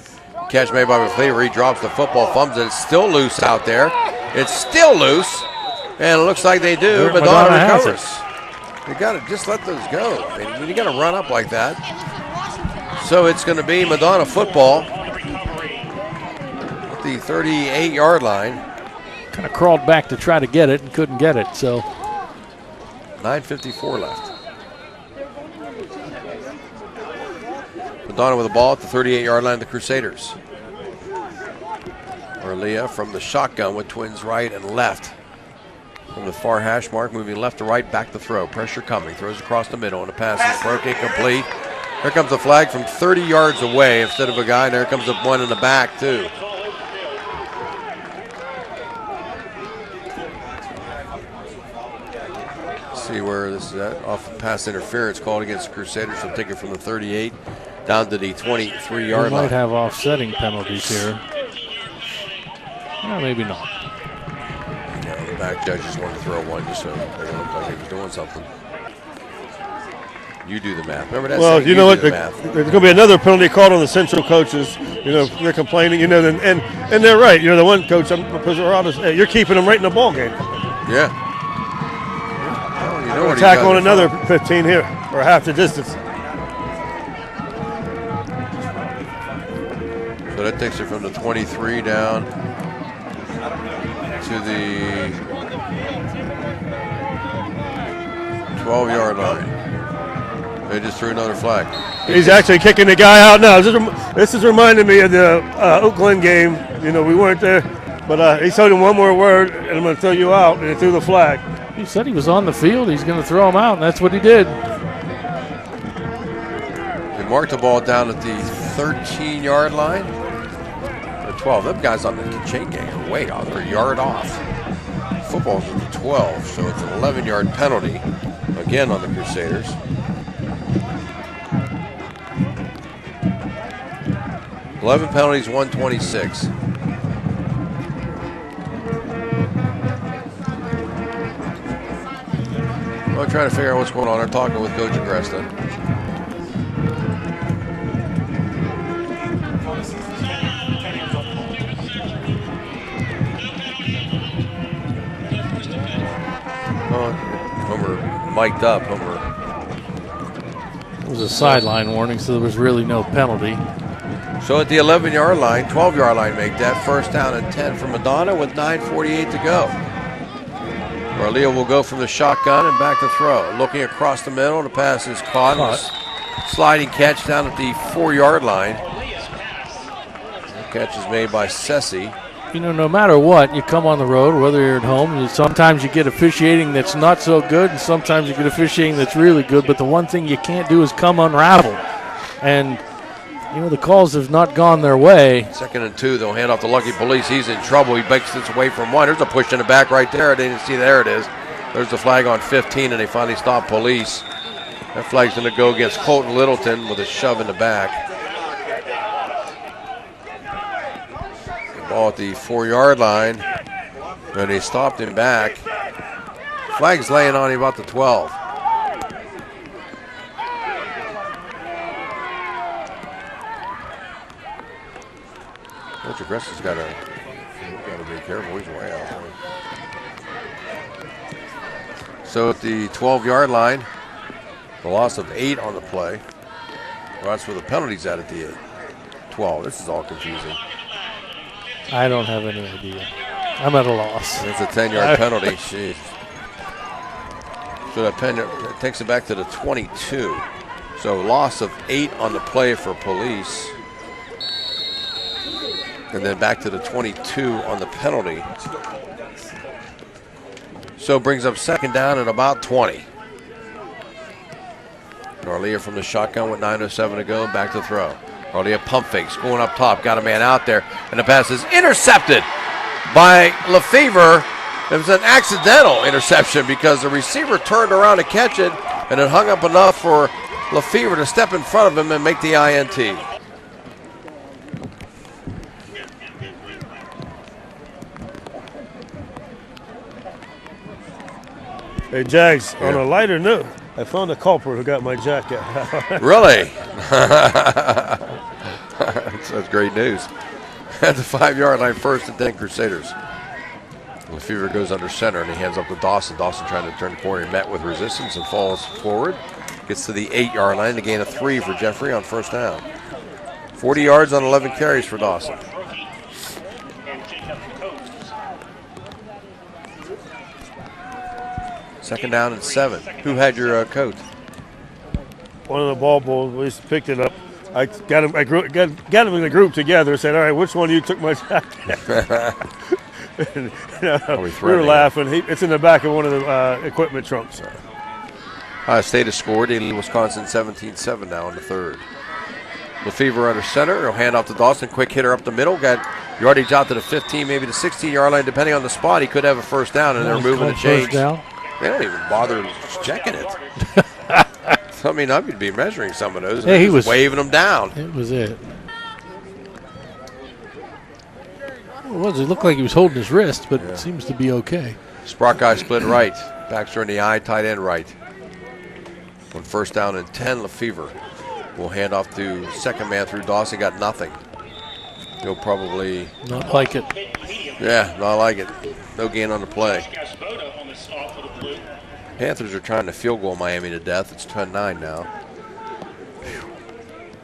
Catch made by Lefevre. He drops the football, fumbles it. It's still loose out there. It's still loose. And it looks like they do. Madonna recovers. You got to just let those go. I mean, you got to run up like that. So it's going to be Madonna football at the 38-yard line. Kind of crawled back to try to get it and couldn't get it. So 9:54 left. Madonna with the ball at the 38-yard line of the Crusaders. Orlia from the shotgun with twins right and left. From the far hash mark, moving left to right, back to throw. Pressure coming, throws across the middle, and a pass is broken, incomplete. Here comes a flag from 30 yards away instead of a guy, and there comes one in the back, too. See where this is at. Off pass interference called against the Crusaders. So take it from the 38 down to the 23-yard line. Might have offsetting penalties here. Well, maybe not. Yeah, the back judges want to throw one just so they look like he was doing something. You do the math. Remember that? Well, you know what? There's going to be another penalty called on the Central coaches. You know, they're complaining. You know, and they're right. You're the one coach. Hey, you're keeping them right in the ball game. Yeah. You know what tack on another 15 here, or half the distance. So that takes it from the 23 down to the 12-yard line. They just threw another flag. He's actually kicking the guy out now. This is reminding me of the Oakland game. You know, we weren't there, but he told him one more word, and I'm going to throw you out, and he threw the flag. He said he was on the field. He's going to throw him out, and that's what he did. They marked the ball down at the 13-yard line. The 12. Them guys on the chain gang are way out. They're a yard off. Football's at the 12, so it's an 11-yard penalty again on the Crusaders. Eleven penalties, 126. I'm trying to figure out what's going on. I'm talking with Coach Agresta. Homer mic'd up. It was a sideline warning, so there was really no penalty. So at the 11-yard line, 12-yard line, make that first down and 10 for Madonna with 9:48 to go. Orlia will go from the shotgun and back to throw. Looking across the middle, the pass is caught. Sliding catch down at the 4-yard line. The catch is made by Sessi. You know, no matter what, you come on the road, whether you're at home, sometimes you get officiating that's not so good, and sometimes you get officiating that's really good, but the one thing you can't do is come unraveled. And, you know, the calls have not gone their way. 2nd and 2, they'll hand off to Lucky Police. He's in trouble. He breaks this away from one. There's a push in the back right there. I didn't see. There it is. There's the flag on 15, and they finally stop Police. That flag's going to go against Colton Littleton with a shove in the back. Ball at the 4-yard line, and they stopped him back. Flag's laying on him about the 12. Coach Agresta's got to be careful. He's way out. So at the 12-yard line, the loss of 8 on the play. Well, that's where the penalty's at the 12. This is all confusing. I don't have any idea. I'm at a loss. It's a 10-yard penalty. Jeez. So that takes it back to the 22. So loss of 8 on the play for Police. And then back to the 22 on the penalty. So brings up 2nd down at about 20. Orlia from the shotgun with 9:07 to go. Back to throw. Orlia pump fakes, going up top, got a man out there, and the pass is intercepted by Lefevre. It was an accidental interception because the receiver turned around to catch it, and it hung up enough for Lefevre to step in front of him and make the INT. Hey, Jags, on a lighter note, I found the culprit who got my jacket. Really? That's great news. At the 5-yard line, 1st and 10 Crusaders. Lefevre goes under center and he hands up to Dawson. Dawson trying to turn the corner. He met with resistance and falls forward. Gets to the 8-yard line. A gain of 3 for Jeffrey on 1st down. 40 yards on 11 carries for Dawson. Second down and 7. Who had your coat? One of the ball boys, we picked it up. I got him. Got him in the group together. Said, "All right, which one of you took my jacket?" And, we were laughing. It's in the back of one of the equipment trunks. State has scored. They lead Wisconsin 17-7 now in the 3rd. Lefevre under center. He'll hand off to Dawson. Quick hitter up the middle. Got yardage out to the 15, maybe the 16-yard line, depending on the spot. He could have a 1st down, and they're moving the change. They don't even bother checking it. I mean, I would be measuring some of those. Yeah, he was waving them down. It was it. Well, it looked like he was holding his wrist, but it seems to be okay. Sprock guy split right. Baxter in the eye, tight end right. On 1st down and 10, Lefevre will hand off to 2nd man through Dawson. Got nothing. He'll probably not like it. Yeah, not like it. No gain on the play. Panthers are trying to field goal Miami to death. It's 10-9 now.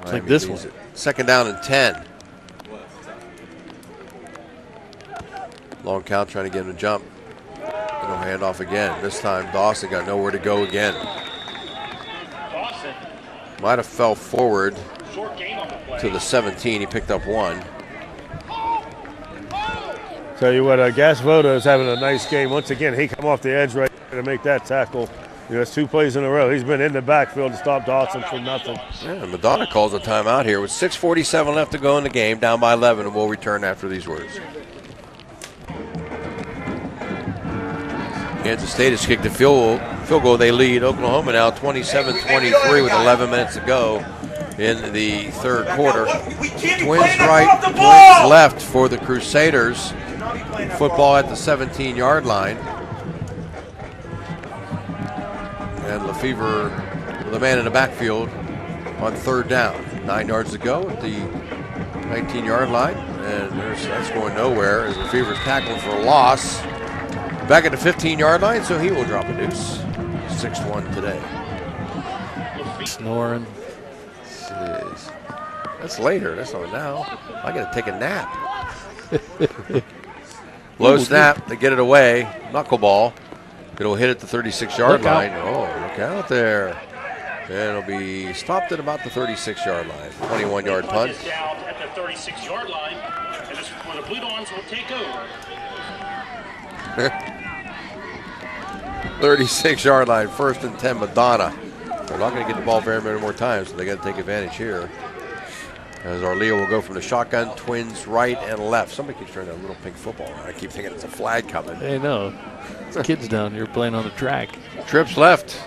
It's like this one. 2nd down and 10. Long count trying to get him to jump. And he'll hand off again. This time Dawson got nowhere to go again. Might have fell forward to the 17. He picked up 1. Tell you what, Gasvoda is having a nice game. Once again, he come off the edge right to make that tackle. It's 2 plays in a row. He's been in the backfield to stop Dawson for nothing. Yeah, Madonna calls a timeout here with 6:47 left to go in the game, down by 11, and we'll return after these words. Kansas State has kicked the field goal. They lead Oklahoma now 27-23 with 11 minutes to go in the 3rd quarter. Twins right, twins left for the Crusaders. Football at the 17-yard line. And Lefevre with a man in the backfield on 3rd down. 9 yards to go at the 19-yard line. And that's going nowhere as Lefevre's tackled for a loss. Back at the 15-yard line, so he will drop a deuce. 6-1 today. Snoring. That's later. That's not now. I got to take a nap. Low snap. They get it away. Knuckleball. It'll hit at the 36-yard line. Oh, look out there. And it'll be stopped at about the 36-yard line. 21-yard punt. Down at the 36-yard line. And this is where the Blue Dons will take over. 36-yard line, 1st and 10, Madonna. They're not going to get the ball very many more times, so they got to take advantage here. As Arlea will go from the shotgun, twins right and left. Somebody keeps throwing that little pink football around. I keep thinking it's a flag coming. Hey, no. It's kids down here playing on the track. Trips left.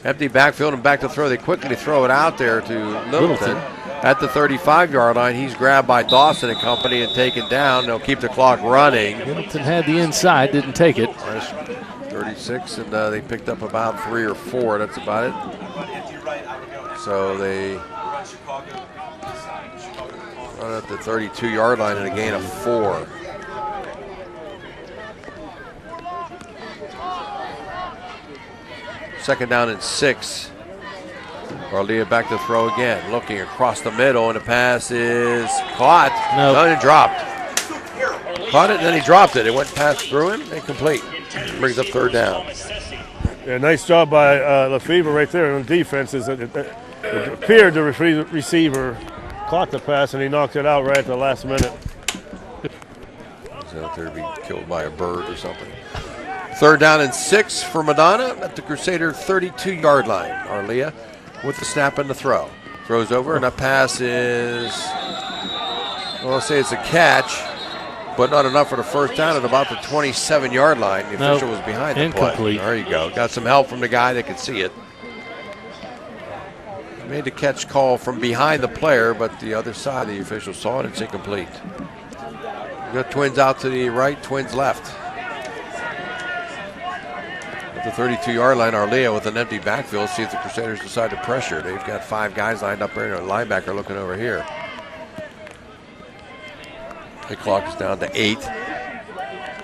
Empty backfield and back to throw. They quickly throw it out there to Littleton. At the 35-yard line, he's grabbed by Dawson and company and taken down. They'll keep the clock running. Littleton had the inside, didn't take it. 36, and they picked up about 3 or 4. That's about it. So they run at the 32-yard line and a gain of 4. Second down and 6. Arlea back to throw again, looking across the middle, and the pass is caught. No, and dropped. Caught it, and then he dropped it. It went past through him, incomplete. Brings up 3rd down. Yeah, nice job by Lefevre right there on defense. It appeared the receiver caught the pass, and he knocked it out right at the last minute. He's out there to be killed by a bird or something. 3rd down and 6 for Madonna at the Crusader 32-yard line. Arlea with the snap and the throw. Throws over, and a pass is, well, I'll say it's a catch, but not enough for the 1st down at about the 27-yard line. The official was behind the play. There you go. Got some help from the guy that could see it. Made the catch call from behind the player, but the other side, the official saw it. It's incomplete. We got Twins out to the right, Twins left. At The 32-yard line, Arlea with an empty backfield. See if the Crusaders decide to pressure. They've got 5 guys lined up there and a linebacker looking over here. The clock is down to 8.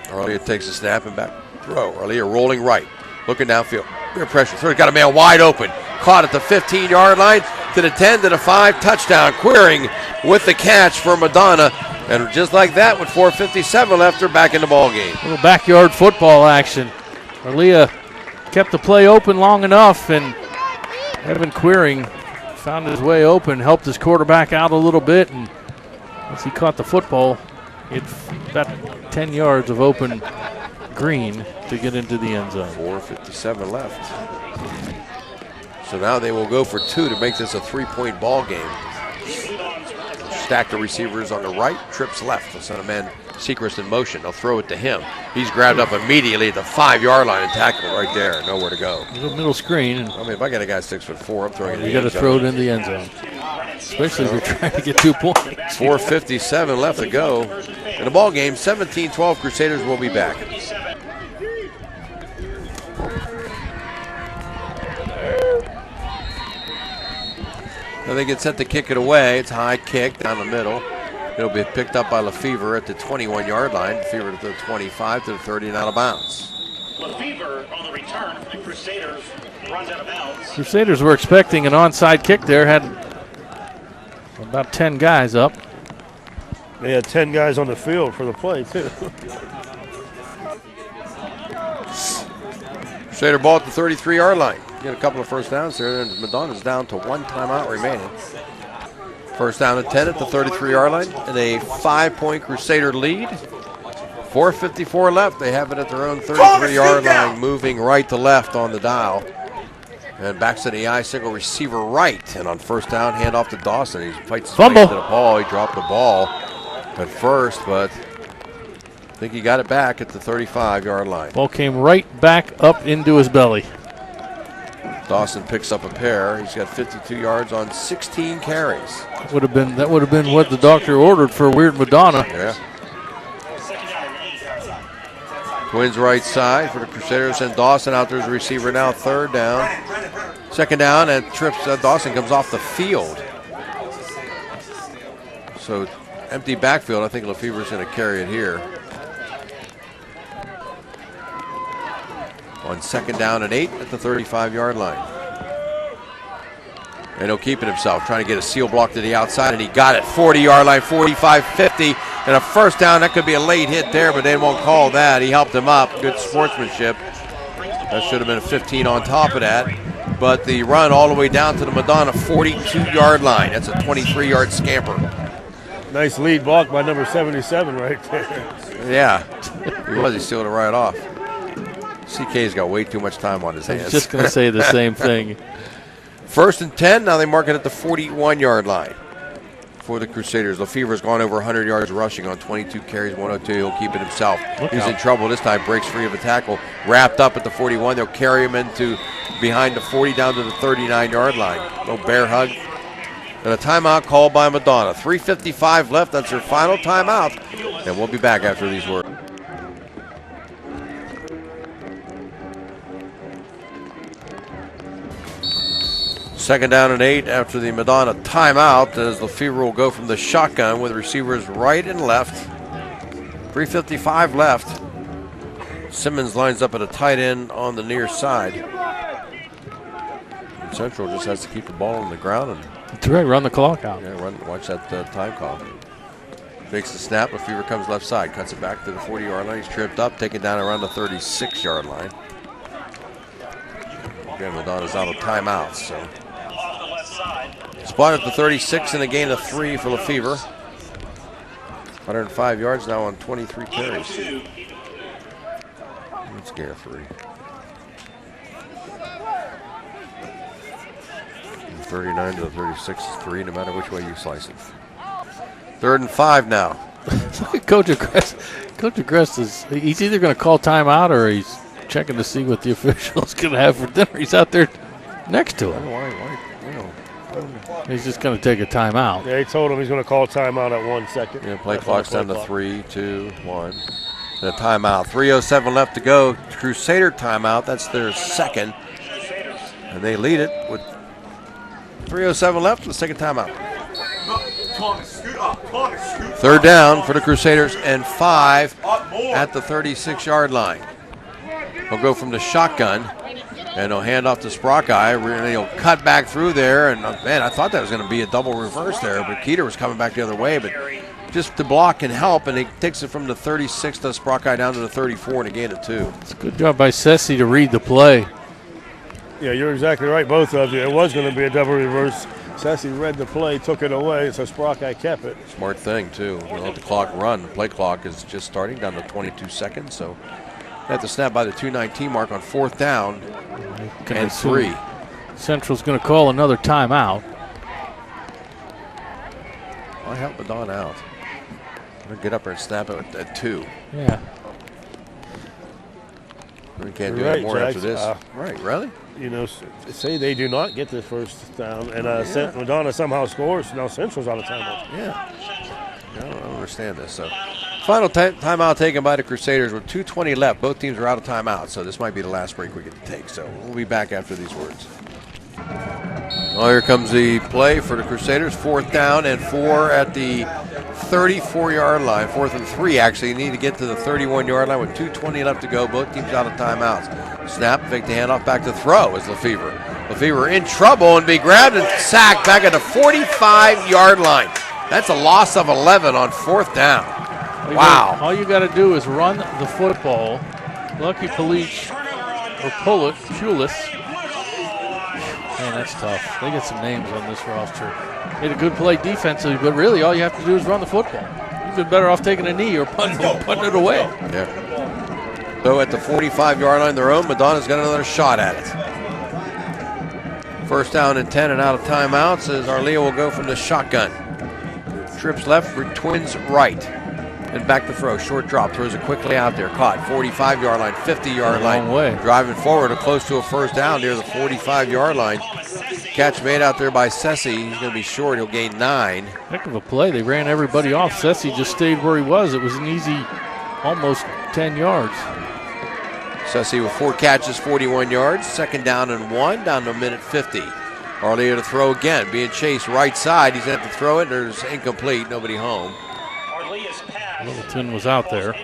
Arlea takes a snap and back throw. Arlea rolling right, looking downfield. Rear pressure. Third got a man wide open. Caught at the 15-yard line, to the 10, to the 5. Touchdown. Queering with the catch for Madonna. And just like that, with 4:57 left, they're back in the ball game. Little backyard football action. Arlea kept the play open long enough, and Evan Queering found his way open, helped his quarterback out a little bit, and once he caught the football, it's about 10 yards of open green to get into the end zone. 4:57 left. So now they will go for 2 to make this a 3-point ball game. Stack the receivers on the right, trips left. They'll send a man Sechrist in motion. They'll throw it to him. He's grabbed up immediately at the 5-yard line and tackled right there. Nowhere to go. Middle screen. I mean, if I got a guy 6'4", I'm throwing it in the end zone. You got to throw it in the end zone, especially if you're trying to get 2 points. 4:57 left to go in the ball game. 17-12. Crusaders will be back. Now they get set to kick it away. It's a high kick down the middle. It'll be picked up by Lefevre at the 21-yard line. Lefevre to the 25, to the 30, and out of bounds. Lefevre on the return for the Crusaders runs out of bounds. Crusaders were expecting an onside kick there. Had about 10 guys up. They had 10 guys on the field for the play, too. Crusader ball at the 33-yard line. Get a couple of first downs there, and Madonna's down to 1 timeout remaining. First down and 10 at the 33-yard line, and a 5-point Crusader lead. 4:54 left. They have it at their own 33-yard line, moving right to left on the dial. And backs to the eye single, receiver right. And on first down, hand off to Dawson. He fights his way into the ball. He dropped the ball at first, but I think he got it back at the 35-yard line. Ball came right back up into his belly. Dawson picks up a pair. He's got 52 yards on 16 carries. That would have been what the doctor ordered for Weird Madonna. Yeah. Twins right side for the Crusaders, and Dawson out there as a receiver now. Third down. Second down, and trips. Dawson comes off the field. So empty backfield. I think Lefevre's going to carry it here. On second down and 8 at the 35-yard line. And he'll keep it himself, trying to get a seal block to the outside, and he got it. 40-yard line, 45-50, and a first down. That could be a late hit there, but they won't call that. He helped him up. Good sportsmanship. That should have been a 15 on top of that. But the run all the way down to the Madonna 42-yard line. That's a 23-yard scamper. Nice lead block by number 77 right there. Yeah, he was. He sealed it right off. CK's got way too much time on his hands. I was just going to say the same thing. First and 10. Now they mark it at the 41-yard line for the Crusaders. Lefevre's gone over 100 yards rushing on 22 carries, 102. He'll keep it himself. He's in trouble this time. Breaks free of a tackle. Wrapped up at the 41. They'll carry him into behind the 40 down to the 39-yard line. No bear hug. And a timeout called by Madonna. 3:55 left. That's their final timeout. And we'll be back after these words. Second down and 8 after the Madonna timeout, as Lefevre will go from the shotgun with receivers right and left. 3:55 left. Simmons lines up at a tight end on the near side. And Central just has to keep the ball on the ground. And that's right, run the clock out. Yeah, watch that time call. Fakes the snap. Lefevre comes left side, cuts it back to the 40-yard line. He's tripped up, taken down around the 36-yard line. Again, Madonna's out of timeouts, so. Spot at the 36 and a gain of 3 for Lefevre. 105 yards now on 23 carries. Let's gain of 3. 39 to the 36 is 3, no matter which way you slice it. 3rd and 5 now. Look at Coach Agrest. Coach Agrest he's either going to call timeout or he's checking to see what the official's going to have for dinner. He's out there next to him. He's just going to take a timeout. Yeah, he told him he's going to call timeout at 1 second. Yeah, play clock's down to 3, 2, 1. And a timeout. 3:07 left to go. Crusader timeout. That's their second. And they lead it with 3:07 left and the second timeout. Third down for the Crusaders and 5 at the 36-yard line. They'll go from the shotgun, and they'll hand off to Sprockeye. He'll cut back through there, and man, I thought that was going to be a double reverse there, but Keeter was coming back the other way, but just to block and help, and he takes it from the 36 to Sprockeye down to the 34 and a gain of 2. It's a good job by Sessi to read the play. Yeah, you're exactly right, both of you. It was going to be a double reverse. Sessi read the play, took it away, so Sprockeye kept it. Smart thing, too. Don't let the clock run. The play clock is just starting down to 22 seconds, so they have to snap by the 2:19 mark on 4th down and 3. Central's going to call another timeout. I'll help Madonna out. I'm going to get up there and snap it at 2. Yeah. We can't do You're any right, more Jax. after this. Right, really? You know, say they do not get the first down, and Madonna somehow scores. Now Central's out of timeout. Yeah. I don't understand this. So, final timeout taken by the Crusaders with 2:20 left. Both teams are out of timeout, so this might be the last break we get to take. So we'll be back after these words. Well, here comes the play for the Crusaders. 4th down and 4 at the 34-yard line. 4th and 3, actually. You need to get to the 31-yard line with 2:20 left to go. Both teams out of timeouts. Snap, fake the handoff, back to throw is Lefevre. Lefevre in trouble and be grabbed and sacked back at the 45-yard line. That's a loss of 11 on 4th down. Wow. All you got to do is run the football. Lucky Pulich or Pulis. Man, that's tough. They get some names on this roster. Made a good play defensively, but really all you have to do is run the football. You've been better off taking a knee or putting it away. Yeah. So at the 45-yard line, their own, Madonna's got another shot at it. 1st down and 10 and out of timeouts as Arlea will go from the shotgun. Trips left, twins right. And back to throw. Short drop. Throws it quickly out there. Caught. 45-yard line, 50-yard line. Long way. Driving forward or close to a 1st down near the 45-yard line. Catch made out there by Sessi. He's going to be short. He'll gain 9. Heck of a play. They ran everybody off. Sessi just stayed where he was. It was an easy, almost 10 yards. Sessi with 4 catches, 41 yards. 2nd down and 1, down to a minute 50. Arlea to throw again. Being chased right side. He's going to have to throw it. There's incomplete. Nobody home. Littleton was out there.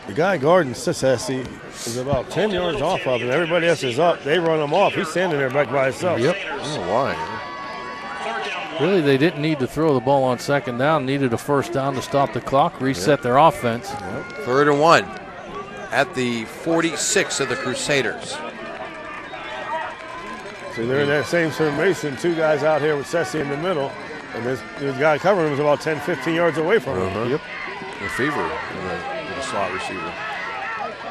The guy guarding Sessi is about 10 yards off of him. Everybody else is up. They run him off. He's standing there back by himself. Yep. I don't know why. Really, they didn't need to throw the ball on 2nd down. Needed a 1st down to stop the clock, reset their offense. 3rd and 1 at the 46 of the Crusaders. So they're in that same formation. 2 guys out here with Sessi in the middle. And this guy covering him is about 10, 15 yards away from him. Yep. Lefevre with a slot receiver.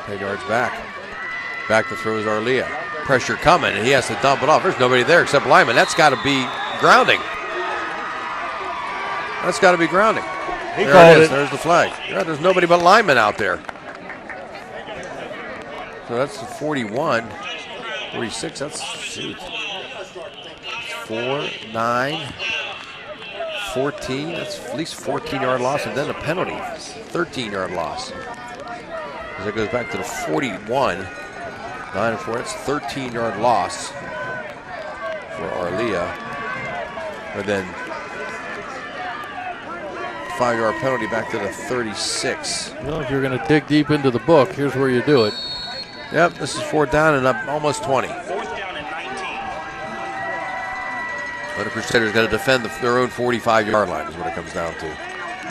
10 yards back. Back to throw is Arlea. Pressure coming, and he has to dump it off. There's nobody there except Lyman. That's got to be grounding. That's got to be grounding. He there called it is. it. There's the flag. Yeah, there's nobody but Lyman out there. So that's the 41. 46, that's, shoot. 4, 9, 14. That's at least 14-yard loss, and then a penalty. 13-yard loss. As it goes back to the 41. 9 and 4. That's 13-yard loss for Arlea. And then 5-yard penalty back to the 36. Well, if you're going to dig deep into the book, here's where you do it. Yep, this is 4th down and up almost 20. 4th down and 19. But the Crusaders got to defend their own 45-yard line is what it comes down to.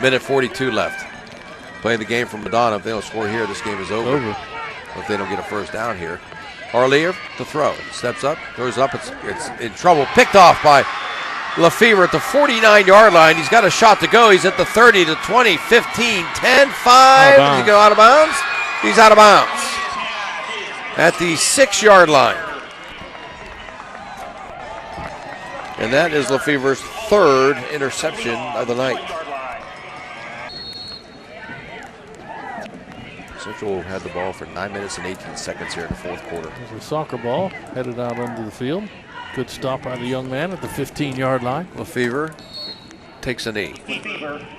Minute 42 left. Playing the game from Madonna. If they don't score here, this game is over. If they don't get a 1st down here. Arlea to throw. Steps up, throws up. It's in trouble. Picked off by Lefevre at the 49-yard line. He's got a shot to go. He's at the 30, to 20, 15, 10, 5. Does he go out of bounds? He's out of bounds. At the 6-yard line. And that is Lefevre's 3rd interception of the night. Central had the ball for 9 minutes and 18 seconds here in the 4th quarter. There's a soccer ball headed out onto the field. Good stop by the young man at the 15-yard line. Lefevre takes a knee.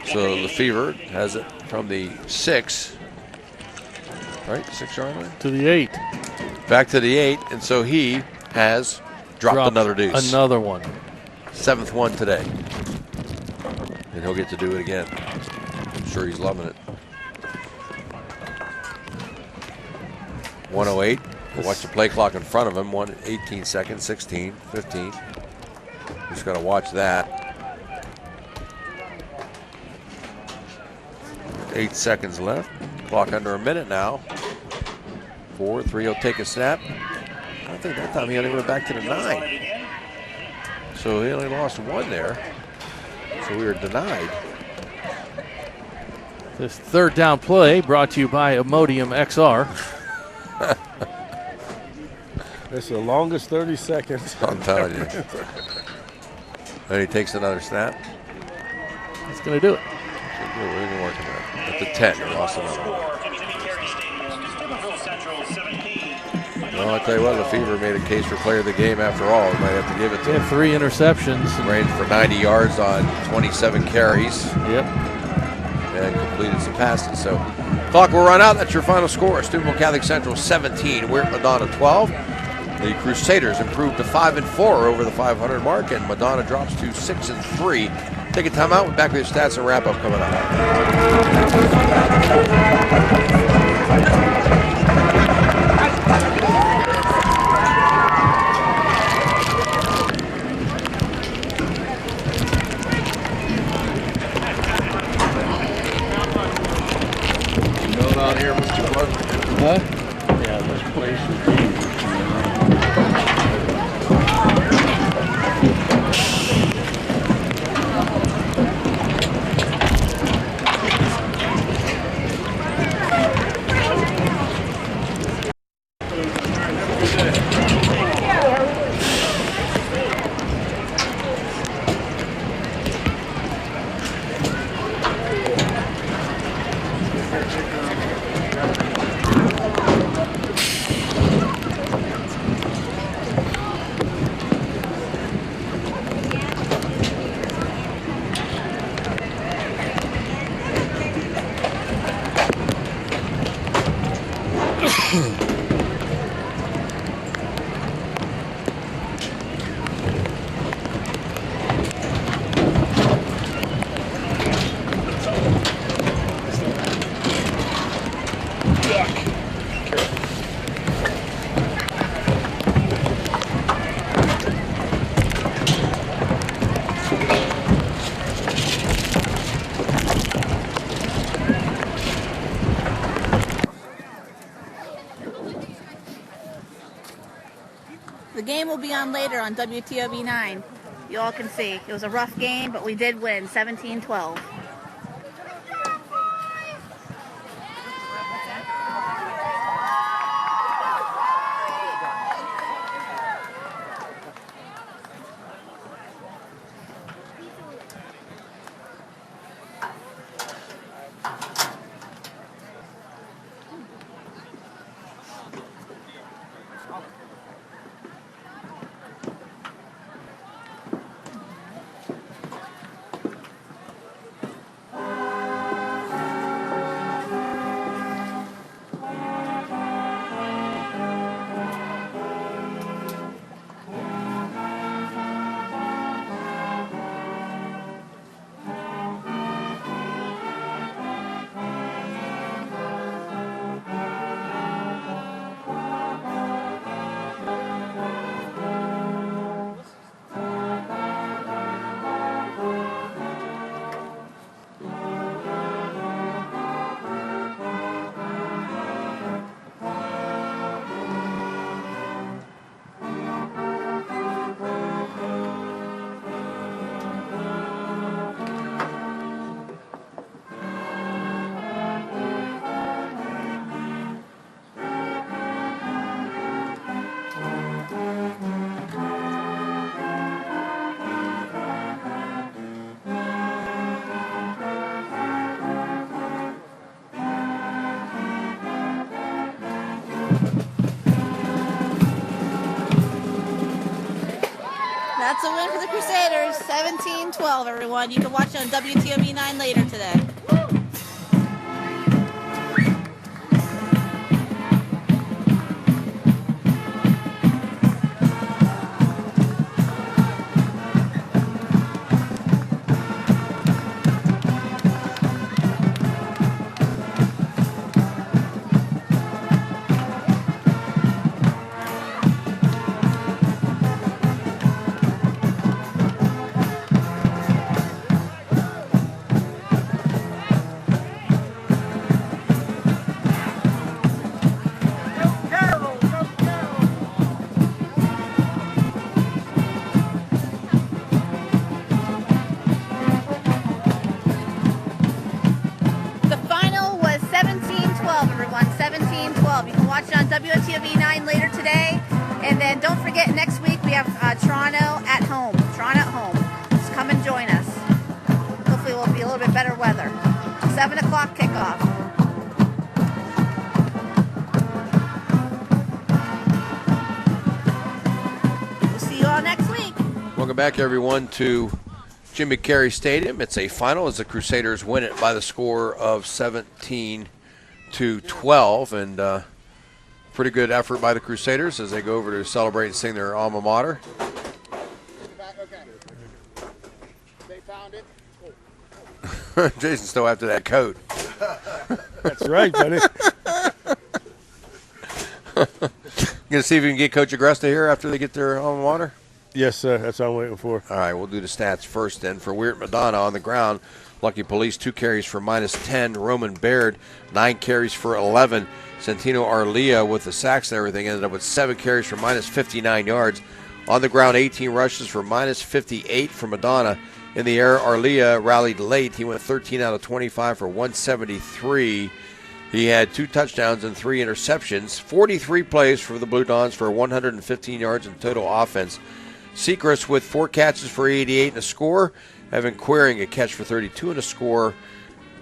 So the Fever has it from the 6, right? 6-yard line? To the 8. Back to the 8, and so he has dropped another deuce. Another one. 7th one today. And he'll get to do it again. I'm sure he's loving it. 108. We'll watch the play clock in front of him. 18 seconds, 16, 15. Just got to watch that. 8 seconds left. Clock under a minute now. 4, 3, he'll take a snap. I think that time he only went back to the 9. So he only lost 1 there. So we were denied. This third down play brought to you by Imodium XR. It's the longest 30 seconds. I'm telling you. And he takes another snap. He's going to do it. We're going to work on that. At the 10, he lost another one. Well, I'll tell you what, Lefevre made a case for player of the game after all. We might have to give it to him. 3 interceptions. Ran for 90 yards on 27 carries. Yep. And completed some passes. So clock will run out. That's your final score. Steubenville Catholic Central 17. We're at Madonna 12. The Crusaders improved to 5-4 over the 500 mark, and Madonna drops to 6-3. Take a timeout. We're back with your stats and wrap up coming up. Out here, Mr. Clark. Huh? Yeah, this place is The game will be on later on WTOV 9. You all can see. It was a rough game, but we did win 17-12. That's a win for the Crusaders, 17-12, everyone. You can watch it on WTOV 9 later today. WTOV 9 later today. And then don't forget, next week we have Toronto at home. Toronto at home. Just come and join us. Hopefully it will be a little bit better weather. 7 o'clock kickoff. We'll see you all next week. Welcome back, everyone, to Jimmy Carey Stadium. It's a final as the Crusaders win it by the score of 17-12. And pretty good effort by the Crusaders as they go over to celebrate and sing their alma mater. Okay. They found it. Jason's still after that coat. That's right, buddy. Going to see if we can get Coach Agresta here after they get their alma mater? Yes, sir. That's what I'm waiting for. All right, we'll do the stats first then. For Weird Madonna on the ground, Lucky Police 2 carries for -10. Roman Baird 9 carries for 11. Santino Arlia with the sacks and everything ended up with 7 carries for -59 yards. On the ground, 18 rushes for -58 for Madonna. In the air, Arlia rallied late. He went 13 out of 25 for 173. He had 2 touchdowns and 3 interceptions. 43 plays for the Blue Dons for 115 yards in total offense. Sechrist with 4 catches for 88 and a score. Evan Queering a catch for 32 and a score.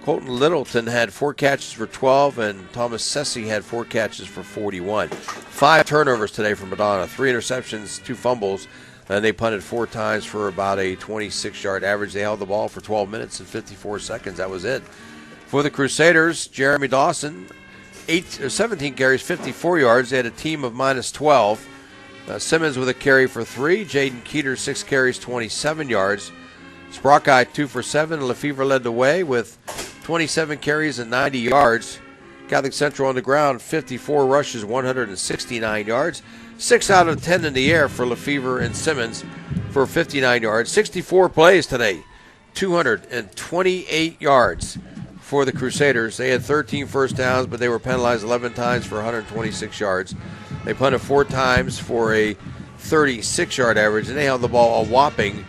Colton Littleton had 4 catches for 12, and Thomas Sessi had 4 catches for 41. 5 turnovers today for Madonna, 3 interceptions, 2 fumbles, and they punted 4 times for about a 26-yard average. They held the ball for 12 minutes and 54 seconds. That was it. For the Crusaders, Jeremy Dawson, 17 carries, 54 yards. They had a team of -12. Simmons with a carry for 3. Jaden Keeter, 6 carries, 27 yards. Sprockeye 2 for 7. Lefevre led the way with 27 carries and 90 yards. Catholic Central on the ground, 54 rushes, 169 yards. 6 out of 10 in the air for Lefevre and Simmons for 59 yards. 64 plays today, 228 yards for the Crusaders. They had 13 first downs, but they were penalized 11 times for 126 yards. They punted 4 times for a 36-yard average, and they held the ball a whopping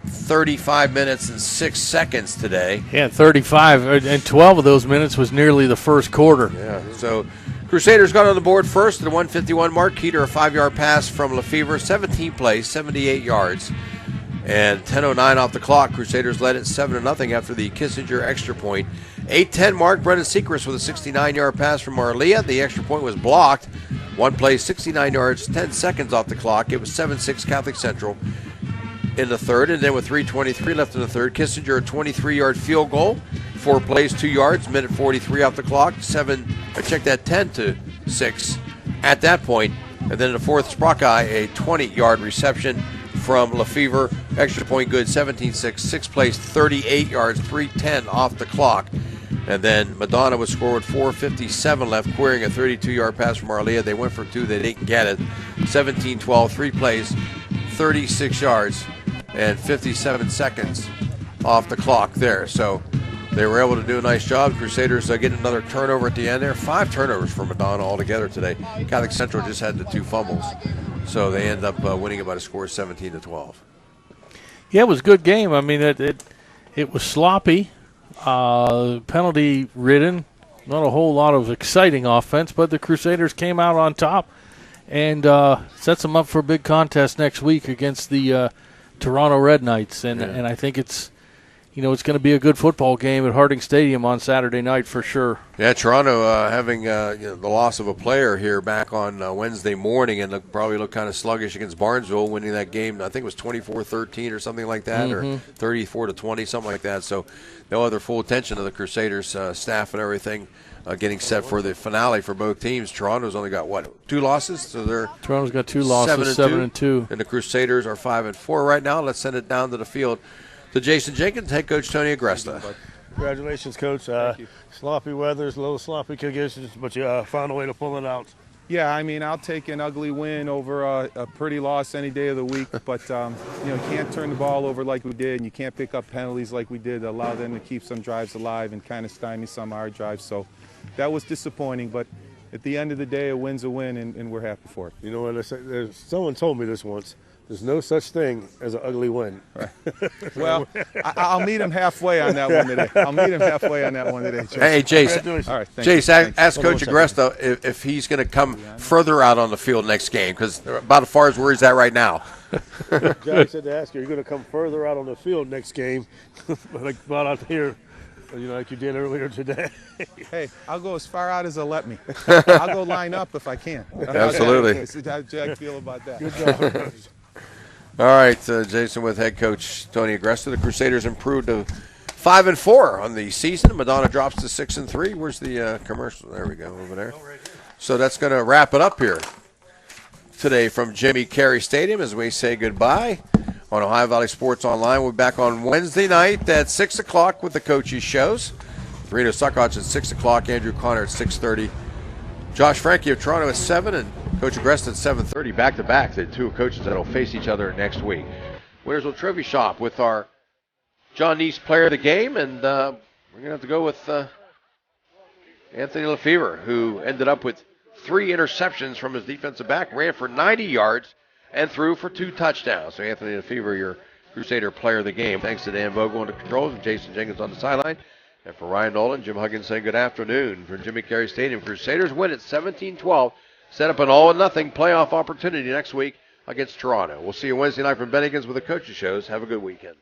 35 minutes and 6 seconds today. Yeah, 35, and 12 of those minutes was nearly the first quarter. Yeah, so Crusaders got on the board first at the 151 mark. Keeter, a 5-yard pass from Lefevre, 17 plays, 78 yards. And 10:09 off the clock. Crusaders led it 7-0 after the Kissinger extra point. 8:10 mark, Brendan Sechrist with a 69-yard pass from Arlia. The extra point was blocked. 1 play, 69 yards, 10 seconds off the clock. It was 7-6 Catholic Central in the third, and then with 3:23 left in the third, Kissinger a 23-yard field goal, 4 plays, 2 yards, minute 43 off the clock, 10-6 at that point, and then in the fourth, Sprockeye a 20-yard reception from Lefevre, extra point good, 17-6, 6 plays, 38 yards, 3:10 off the clock, and then Madonna was scored with 4:57 left, querying a 32-yard pass from Arlia. They went for 2, they didn't get it, 17-12, 3 plays, 36 yards, and 57 seconds off the clock there. So they were able to do a nice job. Crusaders getting another turnover at the end there. 5 turnovers for Madonna altogether today. Catholic Central just had the 2 fumbles. So they end up winning it by a score of 17-12. Yeah, it was a good game. I mean, it was sloppy, penalty-ridden, not a whole lot of exciting offense, but the Crusaders came out on top and sets them up for a big contest next week against the Toronto Red Knights, and I think it's it's going to be a good football game at Harding Stadium on Saturday night for sure. Yeah, Toronto having the loss of a player here back on Wednesday morning and probably looked kind of sluggish against Barnesville, winning that game. I think it was 24-13 or something like that, or 34-20, something like that. So they'll have their full attention to the Crusaders staff and everything, getting set for the finale for both teams. Toronto's only got, 2 losses? So they're Toronto's got 2 losses, 7-2. And the Crusaders are 5-4 right now. Let's send it down to the field to Jason Jenkins, head coach Tony Agresta. Congratulations, Coach. Sloppy weather's a little sloppy conditions, but you found a way to pull it out. Yeah, I mean, I'll take an ugly win over a pretty loss any day of the week, but you can't turn the ball over like we did, and you can't pick up penalties like we did, allow them to keep some drives alive and kind of stymie some of our drives. So that was disappointing, but at the end of the day, a win's a win, and we're happy for it. You know what? Someone told me this once. There's no such thing as an ugly win. Right. Well, I'll meet him halfway on that one today. Hey, Jace. All right, Jace, ask Coach Agresta if he's going to come further out on the field next game, because about as far as where he's at right now. Johnny said to ask you, are you going to come further out on the field next game, like about out here, like you did earlier today? Hey, I'll go as far out as they'll let me. I'll go line up if I can. Absolutely. How Jack feel about that? Good job. All right, Jason with head coach Tony Agresta. The Crusaders improved to 5-4 on the season. Madonna drops to 6-3. Where's the commercial? There we go, over there. So that's going to wrap it up here today from Jimmy Carey Stadium as we say goodbye on Ohio Valley Sports Online. We'll be back on Wednesday night at 6 o'clock with the coaches' shows. Reno Suckots at 6 o'clock, Andrew Connor at 6:30. Josh Frankie of Toronto at 7, and Coach Agresta at 7:30, back-to-back. The two coaches that will face each other next week. Wintersville Trophy Shop with our John Neese player of the game, and we're going to have to go with Anthony Lefevre, who ended up with 3 interceptions from his defensive back, ran for 90 yards, and threw for 2 touchdowns. So Anthony Lefevre, your Crusader player of the game. Thanks to Dan Vogel on the controls and Jason Jenkins on the sideline. And for Ryan Nolan, Jim Huggins saying good afternoon. For Jimmy Carey Stadium, Crusaders win at 17-12. Set up an all-or-nothing playoff opportunity next week against Toronto. We'll see you Wednesday night from Bennigan's with the coaches' shows. Have a good weekend.